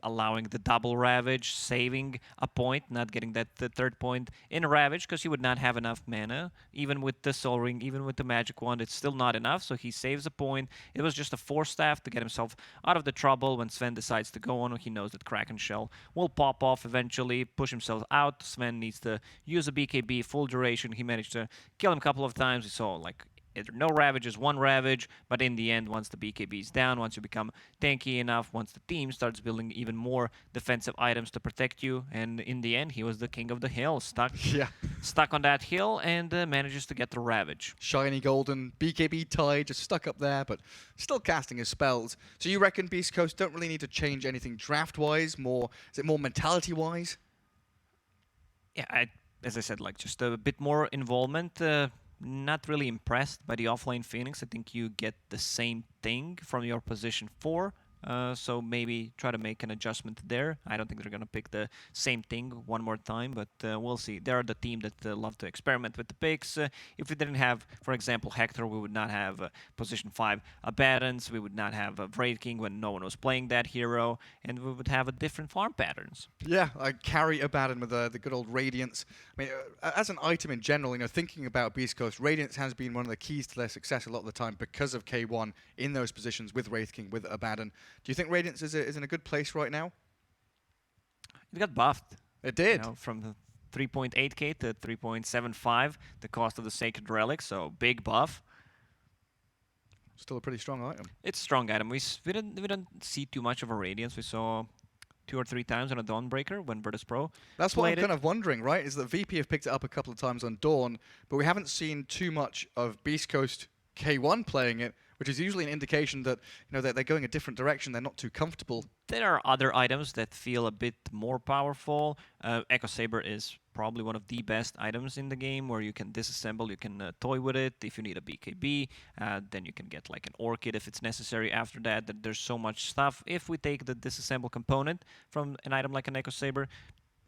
allowing the double Ravage, saving a point, not getting that third point in Ravage, because he would not have enough mana. Even with the Soul Ring, even with the Magic Wand, it's still not enough, so he saves a point. It was just a Force Staff to get himself out of the trouble when Sven decides to go on. He knows that Kraken Shell will pop off eventually, push himself out. Sven needs to use a BKB full duration. He managed to kill him a couple of times. We saw, like, either no Ravages, one Ravage, but in the end, once the BKB is down, once you become tanky enough, once the team starts building even more defensive items to protect you, and in the end, he was the king of the hill, stuck on that hill, and manages to get the Ravage. Shiny golden BKB tie, just stuck up there, but still casting his spells. So you reckon Beastcoast don't really need to change anything draft-wise? Is it more mentality-wise? Yeah, as I said, like, just a bit more involvement. Not really impressed by the offlane Phoenix. I think you get the same thing from your position 4. So maybe try to make an adjustment there. I don't think they're going to pick the same thing one more time, but we'll see. They're the team that love to experiment with the picks. If we didn't have, for example, Hector, we would not have position 5 Abaddons. We would not have Wraith King when no one was playing that hero, and we would have a different farm patterns. Yeah, I carry Abaddon with the good old Radiance. I mean, as an item in general, thinking about Beastcoast, Radiance has been one of the keys to their success a lot of the time because of K1 in those positions with Wraith King, with Abaddon. Do you think Radiance is in a good place right now? It got buffed. It did. From the 3.8k to 3.75, the cost of the Sacred Relic, so big buff. Still a pretty strong item. It's a strong item. We didn't see too much of a Radiance. We saw 2 or 3 times on a Dawnbreaker when Virtus Pro. That's what I'm kind of wondering, right? Is that VP have picked it up a couple of times on Dawn, but we haven't seen too much of Beastcoast K1 playing it, which is usually an indication that they're going a different direction. They're not too comfortable. There are other items that feel a bit more powerful. Echo Saber is probably one of the best items in the game, where you can disassemble, you can toy with it. If you need a BKB, then you can get like an Orchid if it's necessary after that. There's so much stuff. If we take the disassemble component from an item like an Echo Saber,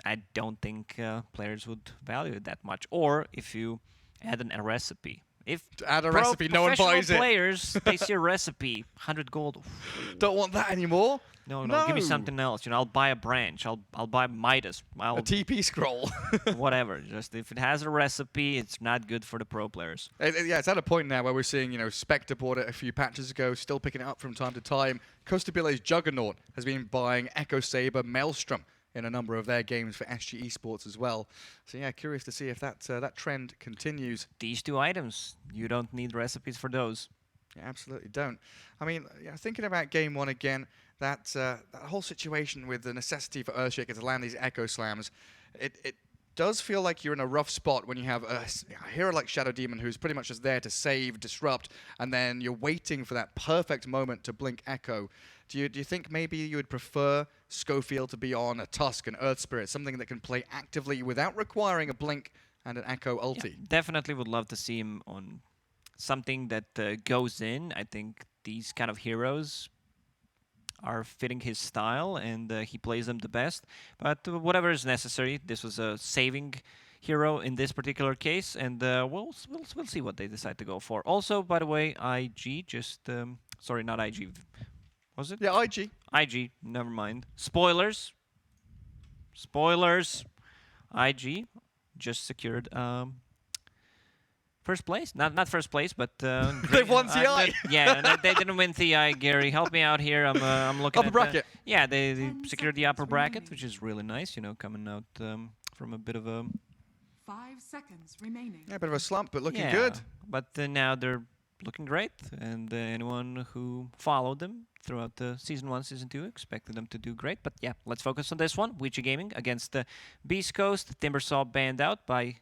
I don't think players would value it that much. Or if you add a recipe. If add a recipe, no one buys it. Players, they see a recipe, 100 gold. Don't want that anymore. No, give me something else. I'll buy a branch. I'll buy Midas. A TP scroll. Whatever. Just if it has a recipe, it's not good for the pro players. Yeah, it's at a point now where we're seeing, Spectre bought it a few patches ago, still picking it up from time to time. Costabile's Juggernaut has been buying Echo Saber, Maelstrom in a number of their games for SG Esports as well. So yeah, curious to see if that trend continues. These 2 items, you don't need recipes for those. You absolutely don't. I mean, thinking about Game 1 again, that whole situation with the necessity for Earthshaker to land these Echo Slams, it does feel like you're in a rough spot when you have a hero like Shadow Demon who's pretty much just there to save, disrupt, and then you're waiting for that perfect moment to blink Echo. Do you think maybe you would prefer Schofield to be on a Tusk, an Earth Spirit, something that can play actively without requiring a blink and an Echo ulti? Yeah, definitely would love to see him on something that goes in. I think these kind of heroes are fitting his style, and he plays them the best. But whatever is necessary, this was a saving hero in this particular case, and we'll see what they decide to go for. Also, by the way, IG just sorry, not IG. Was it? Yeah, IG. IG, never mind. Spoilers. IG just secured first place. Not first place, but they've won TI. Yeah, they didn't win TI. Gary, help me out here. I'm looking upper at bracket. Yeah, they secured the upper bracket, which is really nice. Coming out from a bit of a 5 seconds remaining. Yeah, a bit of a slump, but looking good. But now they're looking great, and anyone who followed them throughout the Season 1, Season 2 expected them to do great. But yeah, let's focus on this one. Vici Gaming against the Beastcoast. Timbersaw banned out by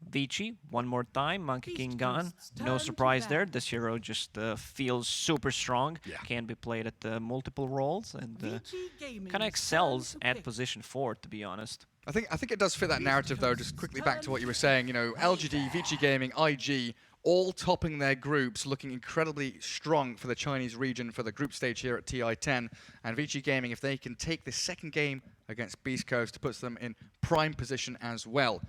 Vici one more time. Monkey King gone. No surprise there. This hero just feels super strong. Yeah. Can be played at multiple roles, and kind of excels at position 4, to be honest. I think it does fit that narrative, though. Just quickly back to what you were saying. LGD, Vici Gaming, IG, all topping their groups, looking incredibly strong for the Chinese region for the group stage here at TI10. And Vici Gaming, if they can take this second game against Beastcoast, puts them in prime position as well.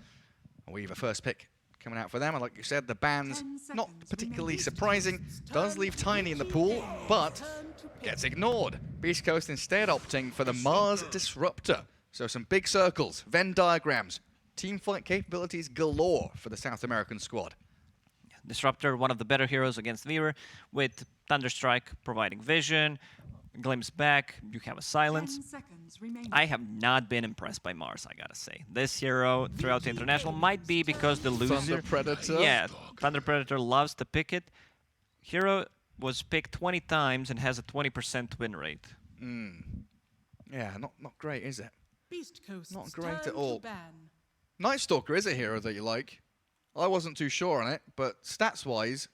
We have a first pick coming out for them. And like you said, the bans, 10 not seconds particularly remaining. surprising, does leave Tiny in the pool, but gets ignored. Beastcoast instead opting for the Mars Disruptor. So some big circles, Venn diagrams, teamfight capabilities galore for the South American squad. Disruptor, one of the better heroes against Weaver, with Thunderstrike providing vision, glimpse back, you have a 10 silence. seconds remaining. I have not been impressed by Mars, I gotta say. This hero throughout the international might be because the loser... Thunder Predator. Yeah, Thunder Predator loves to pick it. Hero was picked 20 times and has a 20% win rate. Yeah, not great, is it? Beastcoast. Not great at all. Night Stalker is a hero that you like. I wasn't too sure on it, but stats-wise...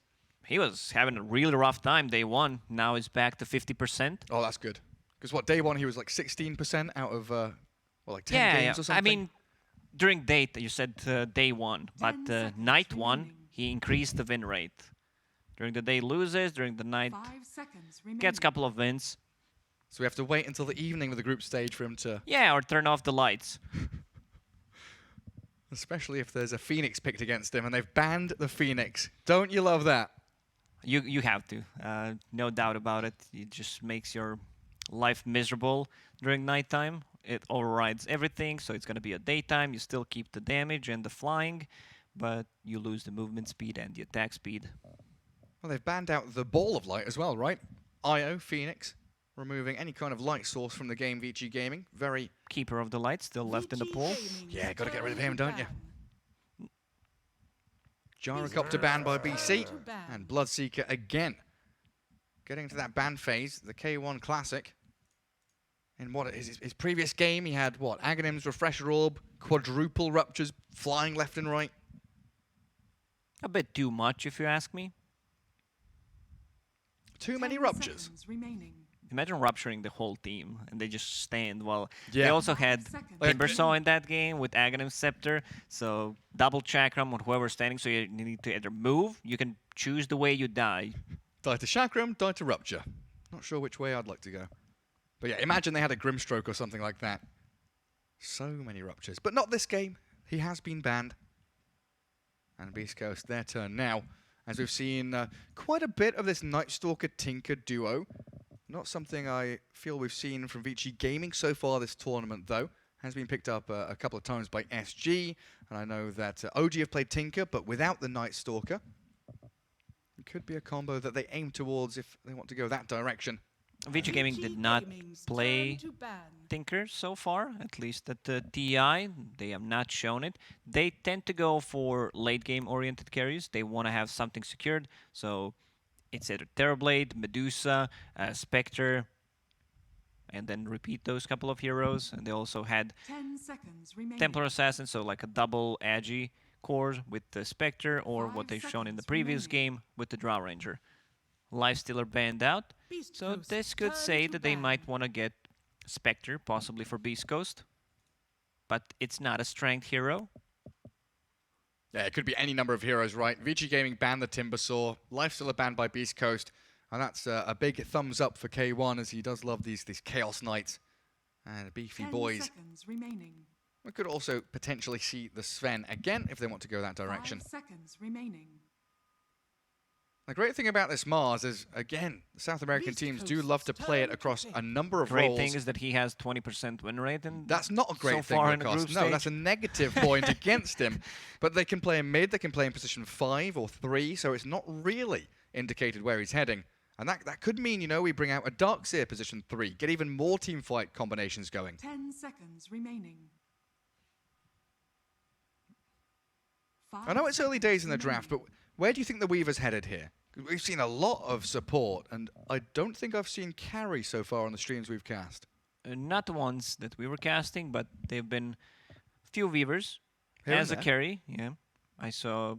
He was having a really rough time day one. Now he's back to 50%. Oh, that's good. Because what, day one he was like 16% out of, like 10 games or something? I mean, during date, you said day one, but 10 seconds night one, remaining. he increased the win rate. During the day loses, during the night 5 seconds remaining. gets a couple of wins. So we have to wait until the evening of the group stage for him to... Yeah, or turn off the lights. Especially if there's a Phoenix picked against him and they've banned the Phoenix. Don't you love that? You have to, no doubt about it. It just makes your life miserable during nighttime. It overrides everything, so it's going to be a daytime. You still keep the damage and the flying, but you lose the movement speed and the attack speed. Well, they've banned out the Ball of Light as well, right? IO, Phoenix, removing any kind of light source from the game, Vici Gaming. Very... Keeper of the light still left in the pool. Yeah, got to get rid of him, don't you? Gyrocopter banned by BC, and Bloodseeker again. Getting to that ban phase, the K1 Classic. In what is his previous game, he had what? Aghanim's Refresher Orb, quadruple ruptures, flying left and right. A bit too much, if you ask me. Too many 10 ruptures. seconds remaining. Imagine rupturing the whole team and they just stand while Yeah. they also had 5 seconds. Timbersaw in that game with Aghanim's Scepter, so double chakram on whoever's standing, so you need to either move, you can choose the way you die. Die to Chakram, die to Rupture. Not sure which way I'd like to go. But yeah, imagine they had a Grimstroke or something like that. So many ruptures. But not this game. He has been banned. And Beastcoast, their turn now. As we've seen quite a bit of this Night Stalker Tinker duo. Not something I feel we've seen from Vici Gaming so far this tournament, though. Has been picked up a couple of times by SG. And I know that OG have played Tinker, but without the Night Stalker. It could be a combo that they aim towards if they want to go that direction. Vici Gaming did not play Tinker so far, at least at the TI. They have not shown it. They tend to go for late game oriented carries. They want to have something secured. So it's either Terrorblade, Medusa, Spectre, and then repeat those couple of heroes. And they also had 10 seconds remaining. Templar Assassin, so like a double Agi core with the Spectre, or what 5 they've shown in the seconds previous remaining. game with the Drow Ranger. Lifestealer banned out. So this could say that they might want to get Spectre, possibly for Beastcoast. But it's not a strength hero. Yeah, it could be any number of heroes, right? Vici Gaming banned the Timbersaw. Lifestealer banned by Beastcoast. And that's a big thumbs up for K1 as he does love these Chaos Knights and beefy 10 boys. seconds remaining. We could also potentially see the Sven again if they want to go that direction. 5 seconds remaining. The great thing about this Mars is, again, the South American teams do love to play it across a number of Great roles. thing is that he has 20% win rate. And That's not a great so thing, far in the Lacoste. group No, stage. that's a negative point against him. But they can play in mid, they can play in position 5 or 3, so it's not really indicated where he's heading. And that could mean, you know, we bring out a Darkseer position 3, get even more team fight combinations going. 10 seconds remaining. I know it's early days in the draft, but where do you think the Weaver's headed here? We've seen a lot of support, and I don't think I've seen carry so far on the streams we've cast. Not the ones that we were casting, but they've been few Weavers Here and as a there. carry. Yeah, I saw,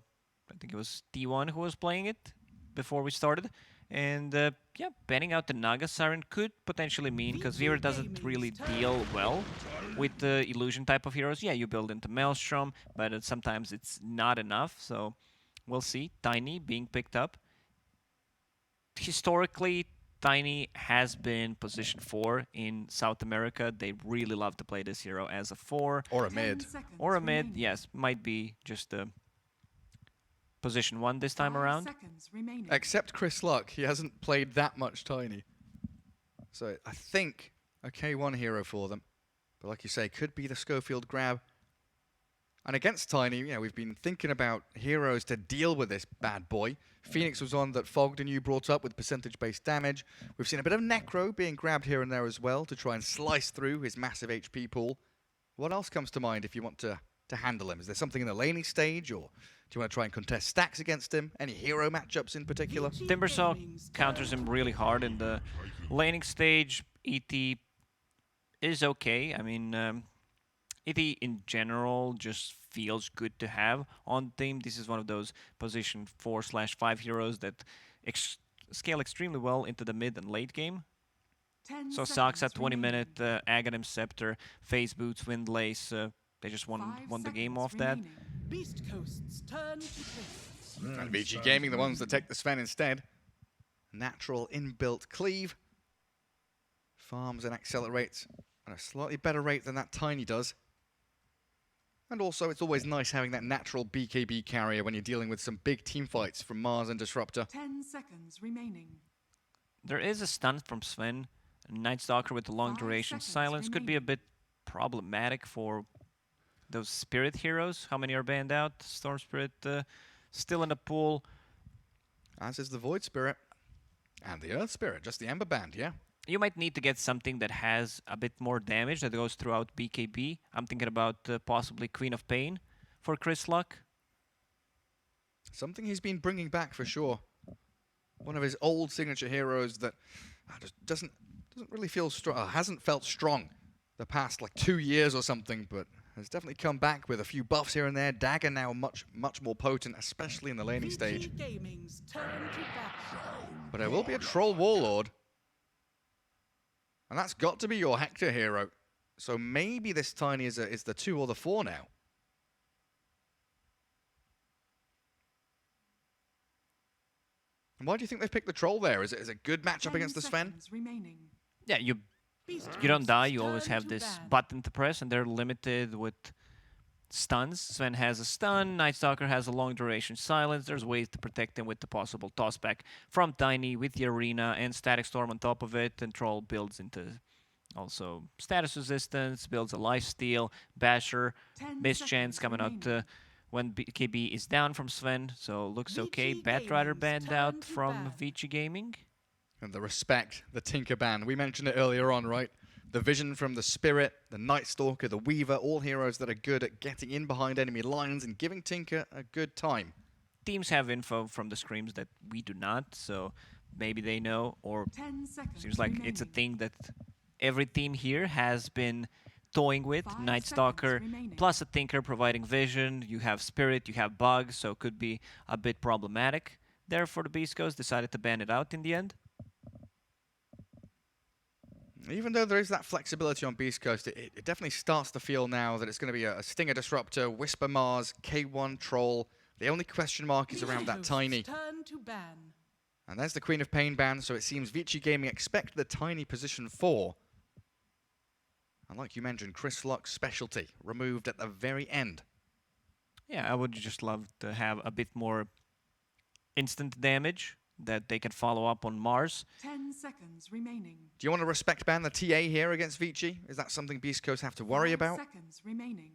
I think it was T1 who was playing it before we started. And yeah, banning out the Naga Siren could potentially mean, because Weaver doesn't really deal well with the illusion type of heroes. Yeah, you build into Maelstrom, but sometimes it's not enough. So we'll see. Tiny being picked up. Historically, Tiny has been position 4 in South America. They really love to play this hero as a 4. Or a 10 mid. seconds Or a mid, remaining. yes, might be just a position 1 this time 5 around. seconds remaining. Except Chris Luck, he hasn't played that much Tiny. So I think a K1 hero for them. But like you say, could be the Schofield grab. And against Tiny, you know, we've been thinking about heroes to deal with this bad boy. Phoenix was one that Fogged and you brought up with percentage-based damage. We've seen a bit of Necro being grabbed here and there as well to try and slice through his massive HP pool. What else comes to mind if you want to handle him? Is there something in the laning stage, or do you want to try and contest stacks against him? Any hero matchups in particular? Timbersaw counters him really hard in the laning stage. ET is okay. I mean, ET in general just feels good to have on team. This is one of those position 4/5 heroes that scale extremely well into the mid and late game. 10 So seconds Saksa 20-minute remaining. Aghanim Scepter, Phase Boots, Windlace. They just won 5 the game seconds off that. remaining. Beastcoast's turn to play. And Vici Gaming, the ones that take the Sven instead. Natural inbuilt cleave. Farms and accelerates at a slightly better rate than that Tiny does. And also, it's always nice having that natural BKB carrier when you're dealing with some big team fights from Mars and Disruptor. 10 seconds remaining. There is a stun from Sven. Night Stalker with the long 5 duration seconds silence could be a remaining. bit problematic for those Spirit heroes. How many are banned out? Storm Spirit still in the pool. As is the Void Spirit. And the Earth Spirit, just the Ember Band, yeah. You might need to get something that has a bit more damage that goes throughout BKB. I'm thinking about possibly Queen of Pain for Chris Luck. Something he's been bringing back for sure. One of his old signature heroes that just doesn't really feel strong, hasn't felt strong the past like 2 years or something, but has definitely come back with a few buffs here and there. Dagger now much more potent, especially in the laning stage. Vici Gaming's turn to battle. But there will be a Troll Warlord. And that's got to be your Hector hero. So maybe this Tiny is the 2 or the 4 now. And why do you think they've picked the Troll there? Is it a good matchup 10 against the Sven? seconds remaining. Yeah, you Beastcoast's don't die. You always turn have to this ban. button to press, and they're limited with stuns. Sven has a stun. Night Stalker has a long duration silence. There's ways to protect him with the possible tossback from Tiny with the arena and Static Storm on top of it. And Troll builds into also status resistance, builds a lifesteal, Basher, 10 Mischance seconds coming out remaining. when KB is down from Sven. So looks okay. Vici Batrider Gaming's banned turn out to from ban. Vici Gaming. And the respect, the Tinker ban. We mentioned it earlier on, right? The vision from the Spirit, the Night Stalker, the Weaver, all heroes that are good at getting in behind enemy lines and giving Tinker a good time. Teams have info from the screams that we do not, so maybe they know, or 10 seconds seems like it's a remaining. thing that every team here has been toying with. 5 Night seconds Stalker remaining. plus a Tinker providing vision. You have Spirit, you have Bug, so it could be a bit problematic. Therefore, the Beastcoast decided to ban it out in the end. Even though there is that flexibility on Beast Coast, it definitely starts to feel now that it's going to be a Stinger Disruptor, Whisper Mars, K1 Troll. The only question mark is around that Beastcoast's Tiny. turn to ban. And there's the Queen of Pain ban, so it seems Vici Gaming expect the Tiny position 4. And like you mentioned, Chris Luck's specialty removed at the very end. Yeah, I would just love to have a bit more instant damage that they can follow up on Mars. 10 seconds remaining. Do you want to respect ban the TA here against Vici? Is that something Beast Coast have to worry 5 about? seconds remaining.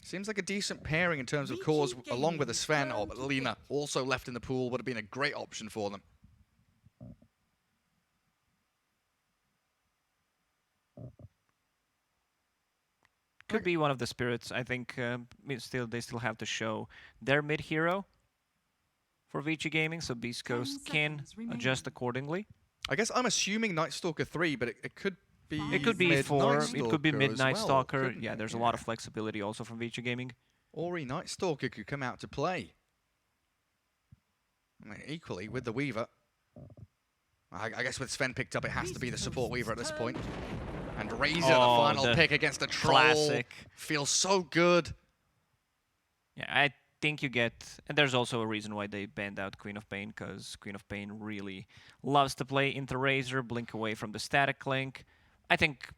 Seems like a decent pairing in terms of Vici cores, along with a Gaming Sven or turn to Lena, also left in the pool, would have been a great option for them. Could be one of the spirits. I think they still have to show their mid hero for Vici Gaming, so Beast 10 Coast can seconds adjust remaining. accordingly. I guess I'm assuming Night Stalker 3, but it could be It It could be mid four. Night It could be Stalker Midnight as well, Stalker. couldn't Yeah, it? there's a lot of flexibility also from Vici Gaming. Ori Night Stalker could come out to play. I mean, equally with the Weaver. I guess with Sven picked up, it has to be the support Weaver at this point. And Razor, the Oh, final the pick against the Troll. classic. Feels so good. Yeah, I think you get, and there's also a reason why they banned out Queen of Pain, because Queen of Pain really loves to play into Razor, blink away from the static link. I think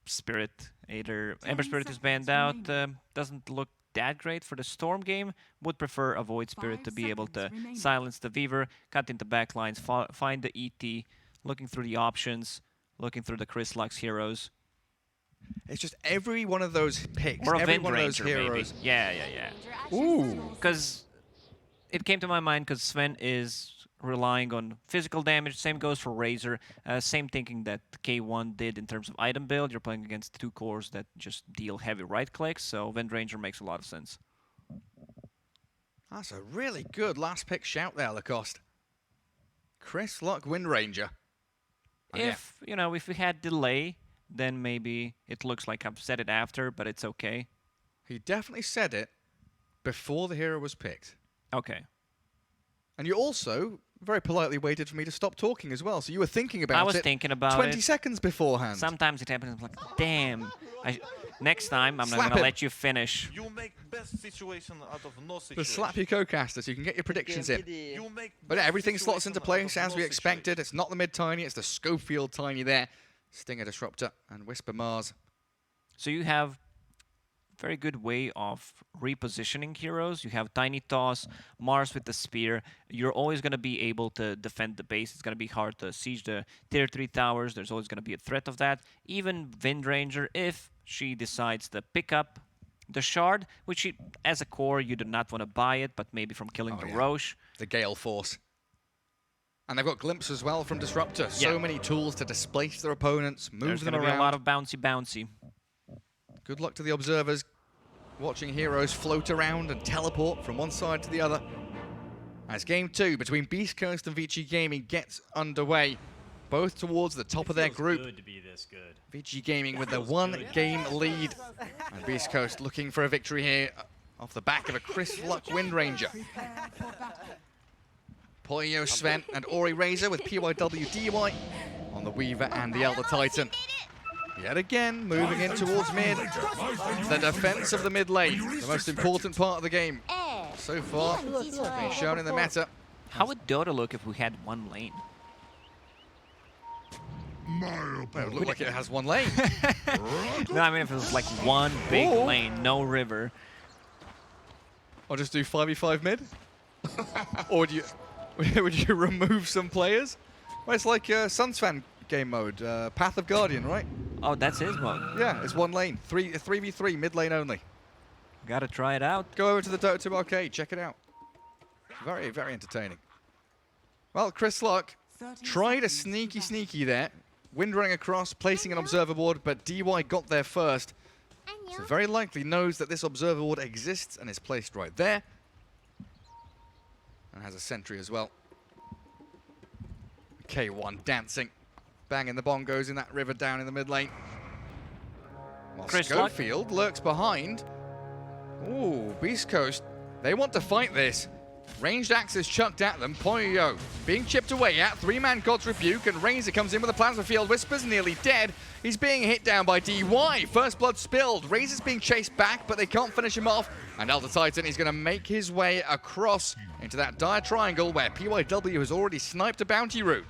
Spirit, either 10 Ember Spirit is banned seconds out, remaining. doesn't look that great for the Storm game. Would prefer a Void Spirit 5 to be able to seconds remaining. silence the Weaver, cut into backlines, find the ET, looking through the options, looking through the Chris Lux heroes. It's just every one of those picks, Or a every Wind one of those Ranger, heroes. maybe. Yeah. Ooh. Because it came to my mind because Sven is relying on physical damage. Same goes for Razor. Same thinking that K1 did in terms of item build. You're playing against two cores that just deal heavy right clicks, so Wind Ranger makes a lot of sense. That's a really good last pick shout there, Lacoste. Chris Luck, Wind Ranger. And yeah, If, you know, if we had delay, then maybe it looks like I've said it after, but it's okay. he definitely said it before the hero was picked. Okay. And you also very politely waited for me to stop talking as well, so you were thinking about it I was thinking about 20 it. seconds beforehand. Sometimes it happens, I'm like, damn. Next time, I'm not Slap going to him. let you finish. You make best situation out of no But situation. slap your co-caster so you can get your predictions in. You make But yeah, best everything slots into situation place out of as no we situation. expected. It's not the mid-tiny, it's the Schofield tiny there. Stinger Disruptor and Whisper Mars. So you have very good way of repositioning heroes. You have Tiny Toss, Mars with the Spear. You're always going to be able to defend the base. It's going to be hard to siege the tier 3 towers. There's always going to be a threat of that. Even Wind Ranger, if she decides to pick up the Shard, which she, as a core, you do not want to buy it, but maybe from killing Oh, the yeah. Roche. The Gale Force. And they've got Glimpse as well from Disruptor. So Yeah. many tools to displace their opponents, move There's them going to be around. a lot of bouncy. Good luck to the observers watching heroes float around and teleport from one side to the other. As game 2 between Beastcoast and Vici Gaming gets underway, both towards the top of their group. Good to be this good. Vici Gaming with their one-game lead, and Beastcoast looking for a victory here off the back of a Chris Luck Wind Ranger. Prepare for battle. Poyo Sven and Ori Razor with PYW DY on the Weaver and the Elder Titan. Yet again, moving in towards mid. The defense of the mid lane, the most important part of the game so far, being shown in the meta. How would Dota look if we had one lane? Well, it would look like it has one lane. No, I mean if it was like one big Ooh. lane, no river. Or just do 5v5 mid? Or would you remove some players? Well, it's like Sunsfan game mode, Path of Guardian, right? Oh, that's his mode. Yeah, it's one lane, 3v3, mid lane only. Gotta try it out. Go over to the Dota 2 arcade, check it out. Very, very entertaining. Well, Chris Luck 30 tried a seconds to battle. sneaky there, windrunning across, placing an observer ward, but DY got there first. So very likely knows that this observer ward exists and is placed right there. And has a sentry as well. K1 dancing, banging the bongos in that river down in the mid lane. While Chris Luck. Schofield lurks behind. Ooh, Beastcoast, they want to fight this. Ranged axes chucked at them. Poyo being chipped away at. 3-man God's Rebuke, and Razor comes in with a plasma field. Whisper's nearly dead. He's being hit down by DY. First blood spilled. Razor's being chased back, but they can't finish him off. And Elder Titan is going to make his way across into that dire triangle where PYW has already sniped a bounty route.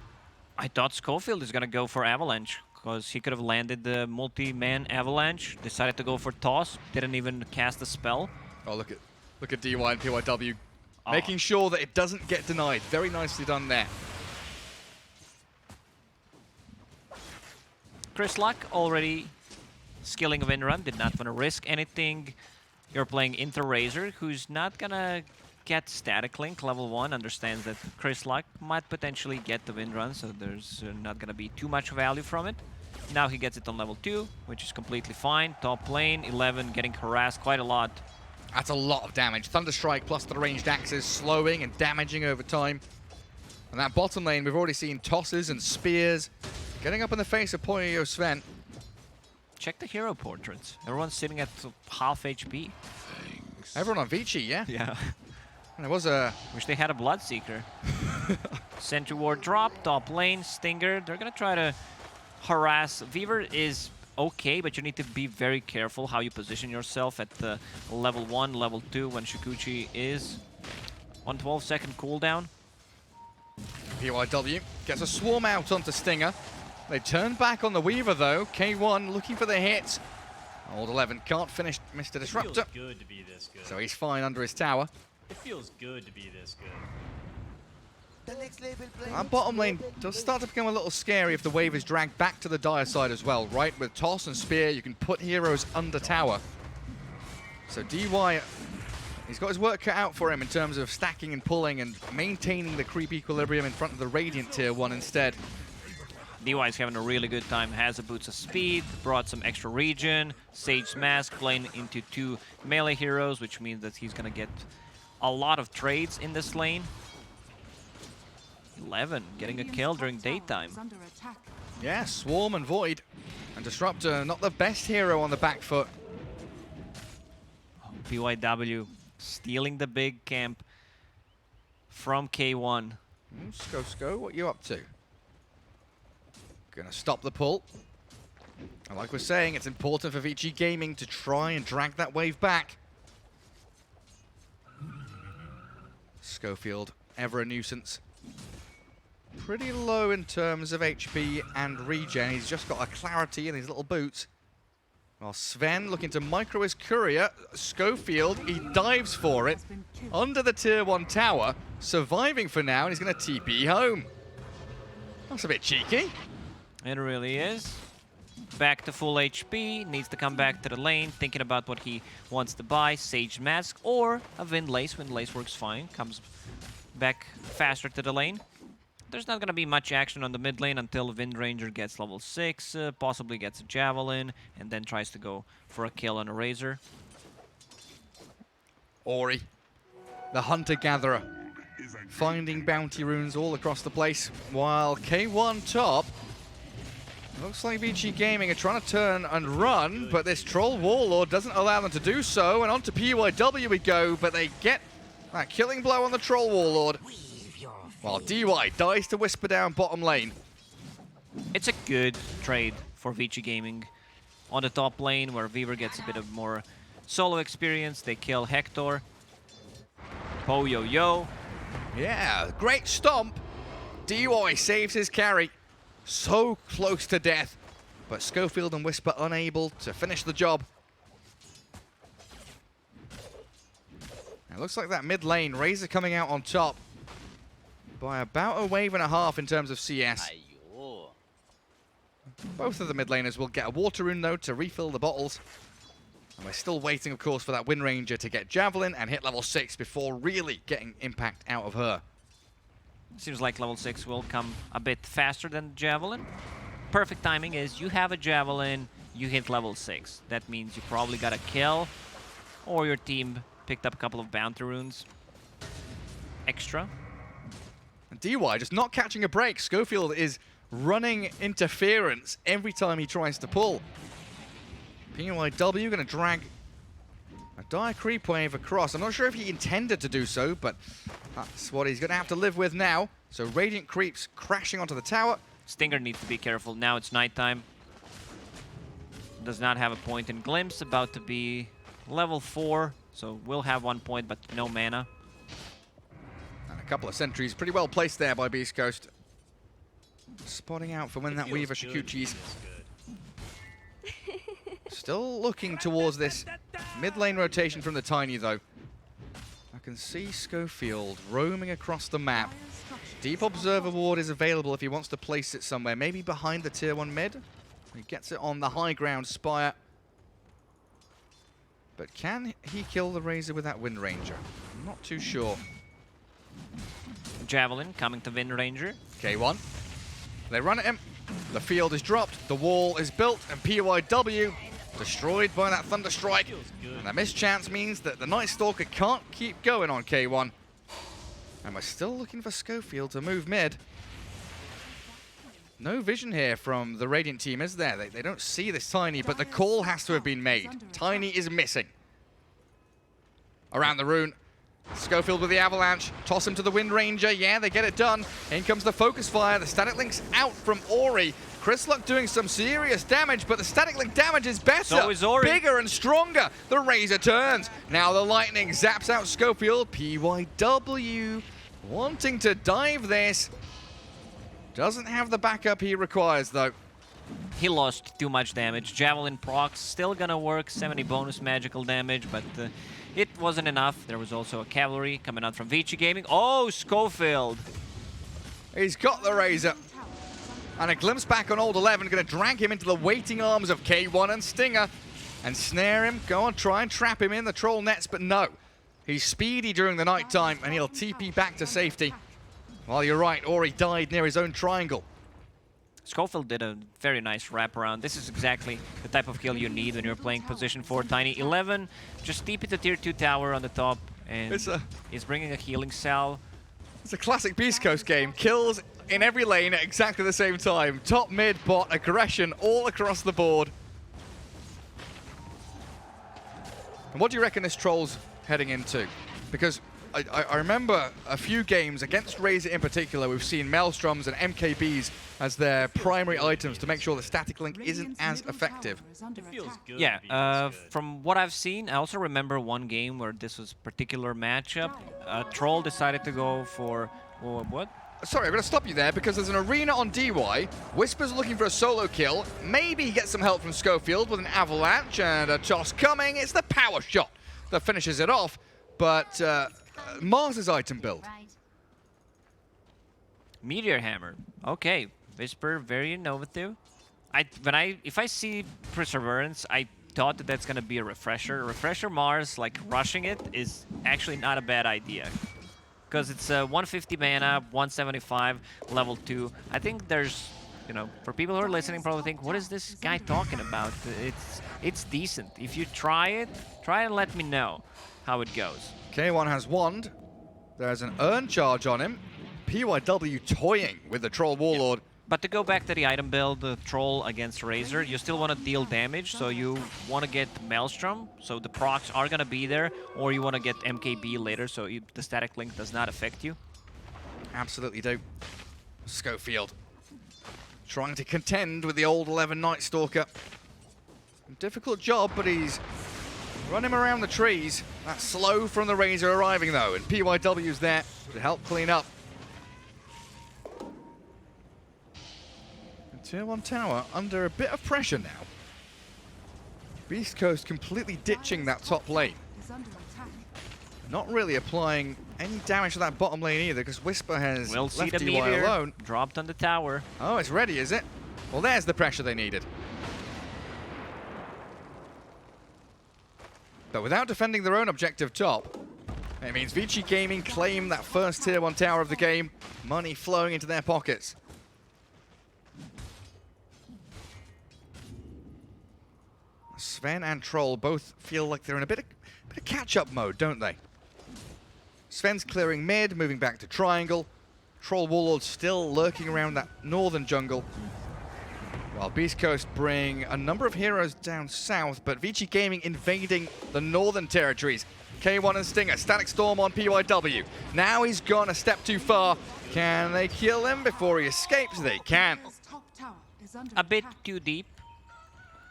I thought Schofield is gonna go for Avalanche because he could have landed the multi-man Avalanche. Decided to go for Toss. Didn't even cast a spell. Oh, look at DY and PYW. Oh. Making sure that it doesn't get denied. Very nicely done there. Chris Luck already skilling a win run. Did not want to risk anything. You're playing Inter Razor, who's not gonna get Static Link level 1. Understands that Chris Luck might potentially get the win run, so there's not gonna be too much value from it. Now he gets it on level 2, which is completely fine. Top lane, 11, getting harassed quite a lot. That's a lot of damage. Thunderstrike plus the ranged axes, slowing and damaging over time. And that bottom lane, we've already seen tosses and spears getting up in the face of Poyo Sven. Check the hero portraits. Everyone's sitting at half HP. Everyone on Vici, yeah? Yeah. And it was a... Wish they had a Bloodseeker. Sentry Ward drop, top lane, Stinger. They're gonna try to harass. Weaver is okay, but you need to be very careful how you position yourself at the level 1, level 2 when Shikuchi is. 112-second cooldown. PYW gets a swarm out onto Stinger. They turn back on the Weaver though. K1 looking for the hit. Old 11 can't finish Mr. It Disruptor, feels good to be this good. so he's fine under his tower. It feels good to be this good. Our bottom lane does start to become a little scary if the wave is dragged back to the Dire side as well, right? With Toss and Spear, you can put heroes under tower. So DY, he's got his work cut out for him in terms of stacking and pulling and maintaining the creep equilibrium in front of the Radiant tier 1 instead. DY is having a really good time, has a boots of speed, brought some extra regen, Sage's Mask playing into 2 melee heroes, which means that he's gonna get a lot of trades in this lane. 11 getting a kill during daytime. Under attack. Yeah, Swarm and Void. And Disruptor, not the best hero on the back foot. BYW stealing the big camp from K1. Sko, what you up to? Gonna stop the pull. And like we're saying, it's important for Vici Gaming to try and drag that wave back. Schofield, ever a nuisance. Pretty low in terms of HP and regen. He's just got a clarity in his little boots. While Sven looking to micro his courier. Schofield, he dives for it. Under the tier 1 tower. Surviving for now, and he's going to TP home. That's a bit cheeky. It really is. Back to full HP, needs to come back to the lane, thinking about what he wants to buy. Sage Mask or a Windlace. Windlace works fine, comes back faster to the lane. There's not going to be much action on the mid lane until Wind Ranger gets level 6, possibly gets a Javelin, and then tries to go for a kill on a Razor. Ori, the hunter-gatherer, finding bounty runes all across the place, while K1 top, looks like Vici Gaming are trying to turn and run, but this Troll Warlord doesn't allow them to do so, and onto PYW we go, but they get that killing blow on the Troll Warlord. While DY dies to Whisper down bottom lane. It's a good trade for Vici Gaming. On the top lane, where Weaver gets a bit of more solo experience, they kill Hector. Yo. Yeah, great stomp. DY saves his carry. So close to death. But Schofield and Whisper unable to finish the job. It looks like that mid lane, Razor coming out on top by about a wave and a half in terms of CS. Both of the mid laners will get a water rune though to refill the bottles. And we're still waiting, of course, for that Wind Ranger to get Javelin and hit level 6 before really getting impact out of her. Seems like level 6 will come a bit faster than Javelin. Perfect timing is you have a Javelin, you hit level 6. That means you probably got a kill, or your team picked up a couple of bounty runes extra. And DY just not catching a break. Schofield is running interference every time he tries to pull. PYW going to drag a dire creep wave across. I'm not sure if he intended to do so, but that's what he's going to have to live with now. So Radiant creeps crashing onto the tower. Stinger needs to be careful. Now it's nighttime. Does not have a point in Glimpse. About to be level 4. So will have 1 point, but no mana. And a couple of sentries pretty well placed there by Beastcoast. Spotting out for when that Weaver Shikuchi's. Still looking towards this mid lane rotation from the Tiny though. I can see Schofield roaming across the map. Deep Observer Ward is available if he wants to place it somewhere. Maybe behind the tier 1 mid. He gets it on the high ground Spire. But can he kill the Razor with that Wind Ranger? I'm not too sure. Javelin coming to Wind Ranger. K1. They run at him. The field is dropped. The wall is built. And PYW destroyed by that Thunder Strike. And that mischance means that the Night Stalker can't keep going on K1. And we're still looking for Schofield to move mid. No vision here from the Radiant team, is there? They don't see this Tiny, but the call has to have been made. Tiny is missing. Around the rune. Schofield with the Avalanche. Toss him to the Wind Ranger. Yeah, they get it done. In comes the Focus Fire. The Static Link's out from Ori. Chrisluck doing some serious damage, but the Static Link damage is better. So is Ori. Bigger and stronger. The Razor turns. Now the Lightning zaps out Schofield. PYW wanting to dive this. Doesn't have the backup he requires, though. he lost too much damage. Javelin procs still gonna work, 70 bonus magical damage, but it wasn't enough. There was also a cavalry coming out from Vici Gaming. Oh, Schofield! He's got the Razor. And a glimpse back on Old 11, going to drag him into the waiting arms of K1 and Stinger and snare him. Go on, try and trap him in the troll nets, but no. He's speedy during the night time, and he'll TP back to safety. Well, you're right, Ori died near his own triangle. Schofield did a very nice wraparound. This is exactly the type of kill you need when you're playing position 4 Tiny. 11, just TP the tier 2 tower on the top, and he's bringing a healing salve. It's a classic Beastcoast game. Kills in every lane at exactly the same time. Top, mid, bot, aggression all across the board. And what do you reckon this troll's heading into? Because I remember a few games against Razor in particular, we've seen Maelstroms and MKBs as their primary items to make sure the static link isn't as effective. It feels good. Yeah, to be this good. from what I've seen, I also remember one game where this was a particular matchup. Troll decided to go for, what? Sorry, I'm going to stop you there because there's an arena on DY. Whisper's looking for a solo kill. Maybe he gets some help from Schofield with an avalanche and a toss coming. It's the power shot that finishes it off. But Mars's item build. Meteor Hammer. Okay, Whisper, very innovative. If I see Perseverance, I thought that that's gonna be a refresher. Refresher Mars, like rushing it, is actually not a bad idea. Because it's 150 mana, 175, level 2. I think there's, you know, for people who are listening probably think, what is this guy talking about? It's decent. If you try it, try and let me know how it goes. K1 has Wand. There's an Urn charge on him. PYW toying with the Troll Warlord. But to go back to the item build, the Troll against Razor, you still want to deal damage, so you want to get Maelstrom, so the procs are going to be there, or you want to get MKB later, so the static link does not affect you. Absolutely do. Schofield trying to contend with the old 11 Night Stalker. Difficult job, but he's run him around the trees. That's slow from the Razor arriving though, and PYW's there to help clean up. And Tier 1 tower under a bit of pressure now. Beastcoast completely ditching that top lane. Not really applying any damage to that bottom lane either, because Whisper has We'll see left the DY meteor alone. dropped on the tower. Oh, it's ready, is it? Well, there's the pressure they needed. But without defending their own objective top, it means Vici Gaming claim that first Tier 1 tower of the game, money flowing into their pockets. Sven and Troll both feel like they're in a bit of catch-up mode, don't they? Sven's clearing mid, moving back to triangle. Troll Warlord still lurking around that northern jungle. While Beastcoast bring a number of heroes down south, but Vici Gaming invading the northern territories. K1 and Stinger, Static Storm on PYW. Now he's gone a step too far. Can they kill him before he escapes? They can. A bit too deep.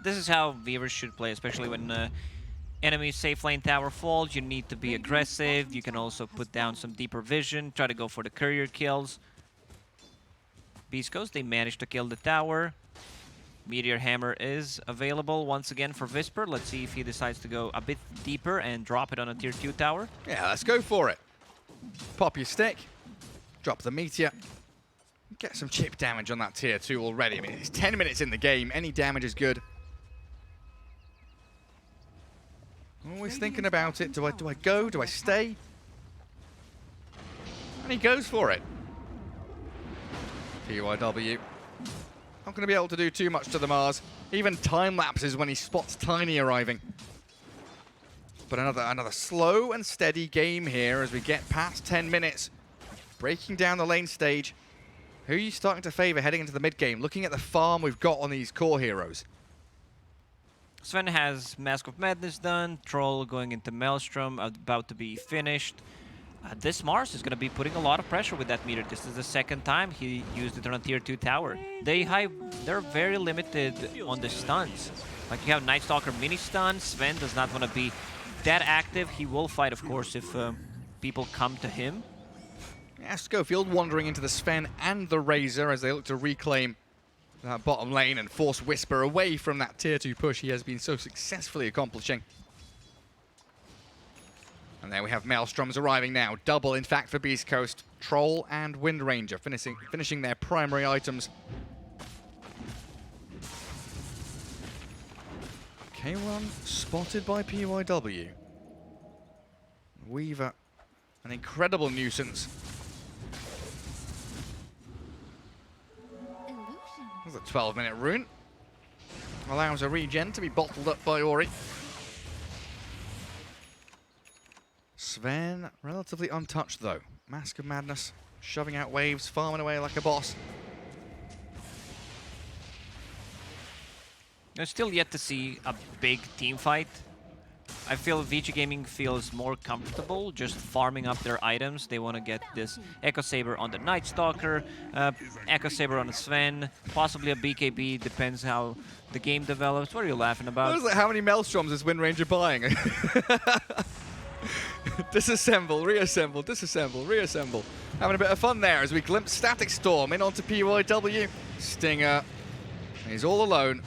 This is how viewers should play, especially when enemy safe lane tower falls. You need to be aggressive. You can also put down some deeper vision, try to go for the courier kills. Beastcoast, they managed to kill the tower. Meteor Hammer is available once again for Whisper. Let's see if he decides to go a bit deeper and drop it on a tier 2 tower. Yeah, let's go for it. Pop your stick, drop the meteor. Get some chip damage on that tier 2 already. I mean, it's 10 minutes in the game. Any damage is good. Always thinking about it. Do I go? Do I stay? And he goes for it. PYW. Not going to be able to do too much to the Mars. Even time lapses when he spots Tiny arriving. But another slow and steady game here as we get past 10 minutes. Breaking down the lane stage. Who are you starting to favor heading into the mid game? Looking at the farm we've got on these core heroes. Sven has Mask of Madness done. Troll going into Maelstrom, about to be finished. This Mars is going to be putting a lot of pressure with that meter. This is the second time he used it on a tier 2 tower. They're very limited on the stuns. Like you have Night Stalker mini stun. Sven does not want to be that active. He will fight, of course, if people come to him. Yeah, Schofield wandering into the Sven and the Razor as they look to reclaim that bottom lane and force Whisper away from that tier 2 push he has been so successfully accomplishing. And there we have Maelstroms arriving now. Double, in fact, for Beastcoast. Troll and Wind Ranger finishing their primary items. K1 spotted by PYW. Weaver, an incredible nuisance. There's a 12-minute rune. Allows a regen to be bottled up by Ori. Sven, relatively untouched though. Mask of Madness, shoving out waves, farming away like a boss. I'm still yet to see a big team fight. I feel Vici Gaming feels more comfortable just farming up their items. They want to get this Echo Saber on the Night Stalker, Echo Saber on the Sven, possibly a BKB, depends how the game develops. What are you laughing about? How many Maelstroms is Wind Ranger buying? Disassemble, reassemble, disassemble, reassemble. Having a bit of fun there as we glimpse Static Storm in onto PYW. Stinger, he's all alone.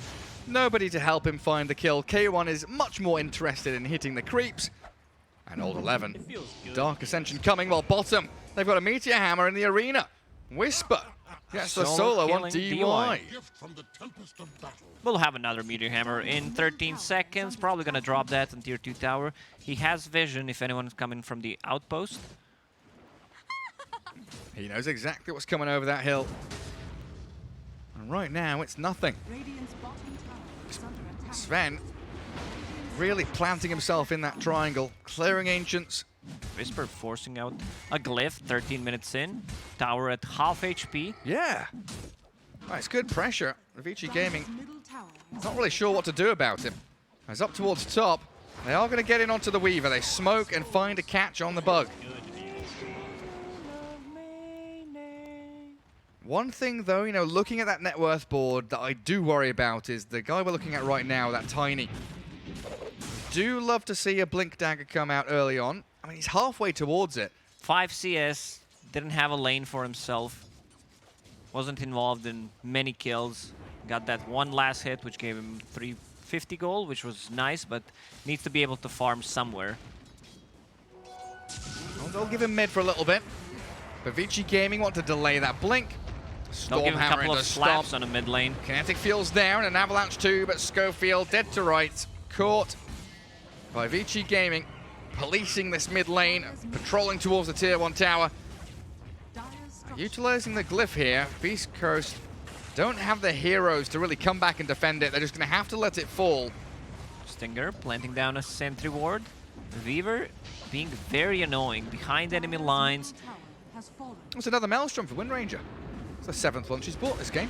Nobody to help him find the kill. K1 is much more interested in hitting the creeps. And Old 11. It feels good. Dark Ascension coming, while bottom, they've got a Meteor Hammer in the arena. Whisper gets the solo on killing DY. We'll have another Meteor Hammer in 13 seconds. Probably gonna drop that on tier 2 tower. He has vision if anyone's coming from the outpost. He knows exactly what's coming over that hill. And right now, it's nothing. Radiant's bottom tower is under attack. Sven really planting himself in that triangle, clearing Ancients. Whisper forcing out a glyph 13 minutes in. Tower at half HP. Yeah. Right, it's good pressure. Vici Gaming, Dire's middle tower is not really sure what to do about him. He's up towards top. They are going to get in onto the Weaver. They smoke and find a catch on the bug. Good to be this good. One thing, though, you know, looking at that net worth board that I do worry about is the guy we're looking at right now, that Tiny. Do love to see a Blink Dagger come out early on. I mean, he's halfway towards it. 5 CS, didn't have a lane for himself. Wasn't involved in many kills. Got that one last hit, which gave him 350 gold, which was nice, but needs to be able to farm somewhere. Well, they'll give him mid for a little bit. But Vici Gaming want to delay that Blink. They'll give him a Stormhammer couple into of slaps Stomp. on a mid lane. Kinetic Field's down, an Avalanche too, but Schofield dead to rights. Caught by Vici Gaming. Policing this mid lane, patrolling towards the tier 1 tower. Dire's structure. Utilizing the glyph here, Beastcoast don't have the heroes to really come back and defend it. They're just going to have to let it fall. Stinger planting down a sentry ward. Weaver being very annoying behind enemy lines. Tower has fallen. It's another Maelstrom for Wind Ranger. It's the 7th one she's bought this game.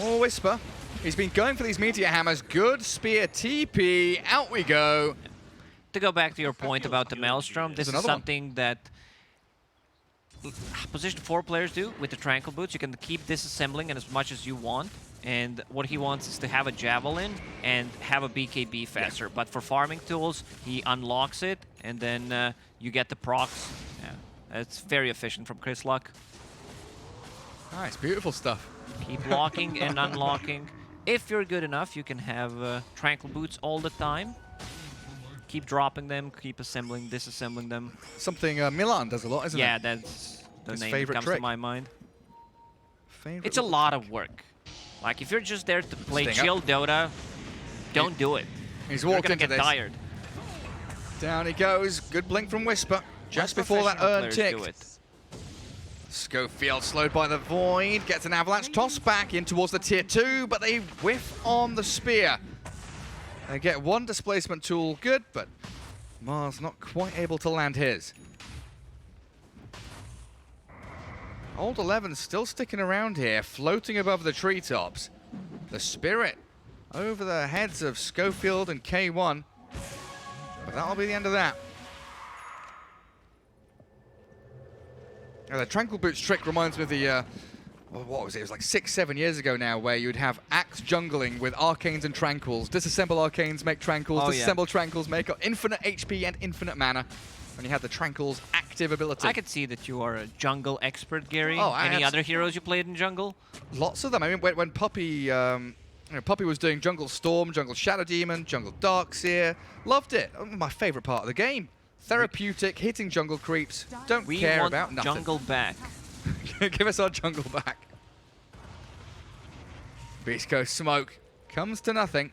Oh, Whisper. He's been going for these Meteor Hammers. Good spear TP. Out we go. To go back to your point about the Maelstrom, this is another one. something that position 4 players do with the Tranquil Boots. You can keep disassembling as much as you want. And what he wants is to have a Javelin and have a BKB faster. But for farming tools, he unlocks it, and then you get the procs. Yeah, it's very efficient from Chris Luck. Nice, beautiful stuff. Keep locking and unlocking. If you're good enough, you can have Tranquil Boots all the time. Keep dropping them, keep assembling, disassembling them. Something Milan does a lot, isn't Yeah, it? that's the His name that favorite comes trick. to my mind. Favorite It's a little lot trick. of work. Like, if you're just there to play Stinger. chill Dota, don't do it. He's You're walked gonna into get this. tired. Down he goes. Good blink from Whisper. Just Let before that professional urn players do ticked. it. Schofield slowed by the Void. Gets an Avalanche toss back in towards the tier 2, but they whiff on the spear. They get one displacement tool good, but Mars not quite able to land his. Old 11 still sticking around here, floating above the treetops. The Spirit over the heads of Schofield and K1. But that'll be the end of that. The Tranquil Boots trick reminds me of the well, what was it? It was like 6-7 years ago now, where you'd have Axe jungling with Arcanes and Tranquils. Disassemble Arcanes, make Tranquils. Oh, yeah. Disassemble Tranquils, make infinite HP and infinite mana. And you had the Tranquils active ability. I could see that you are a jungle expert, Gary. Oh, Any other heroes you played in jungle? Lots of them. I mean, when Puppy, Puppy was doing Jungle Storm, Jungle Shadow Demon, Jungle Darkseer, loved it. My favorite part of the game. Therapeutic, hitting jungle creeps. Don't We care want about nothing. jungle back. Give us our jungle back. Beastcoast smoke comes to nothing.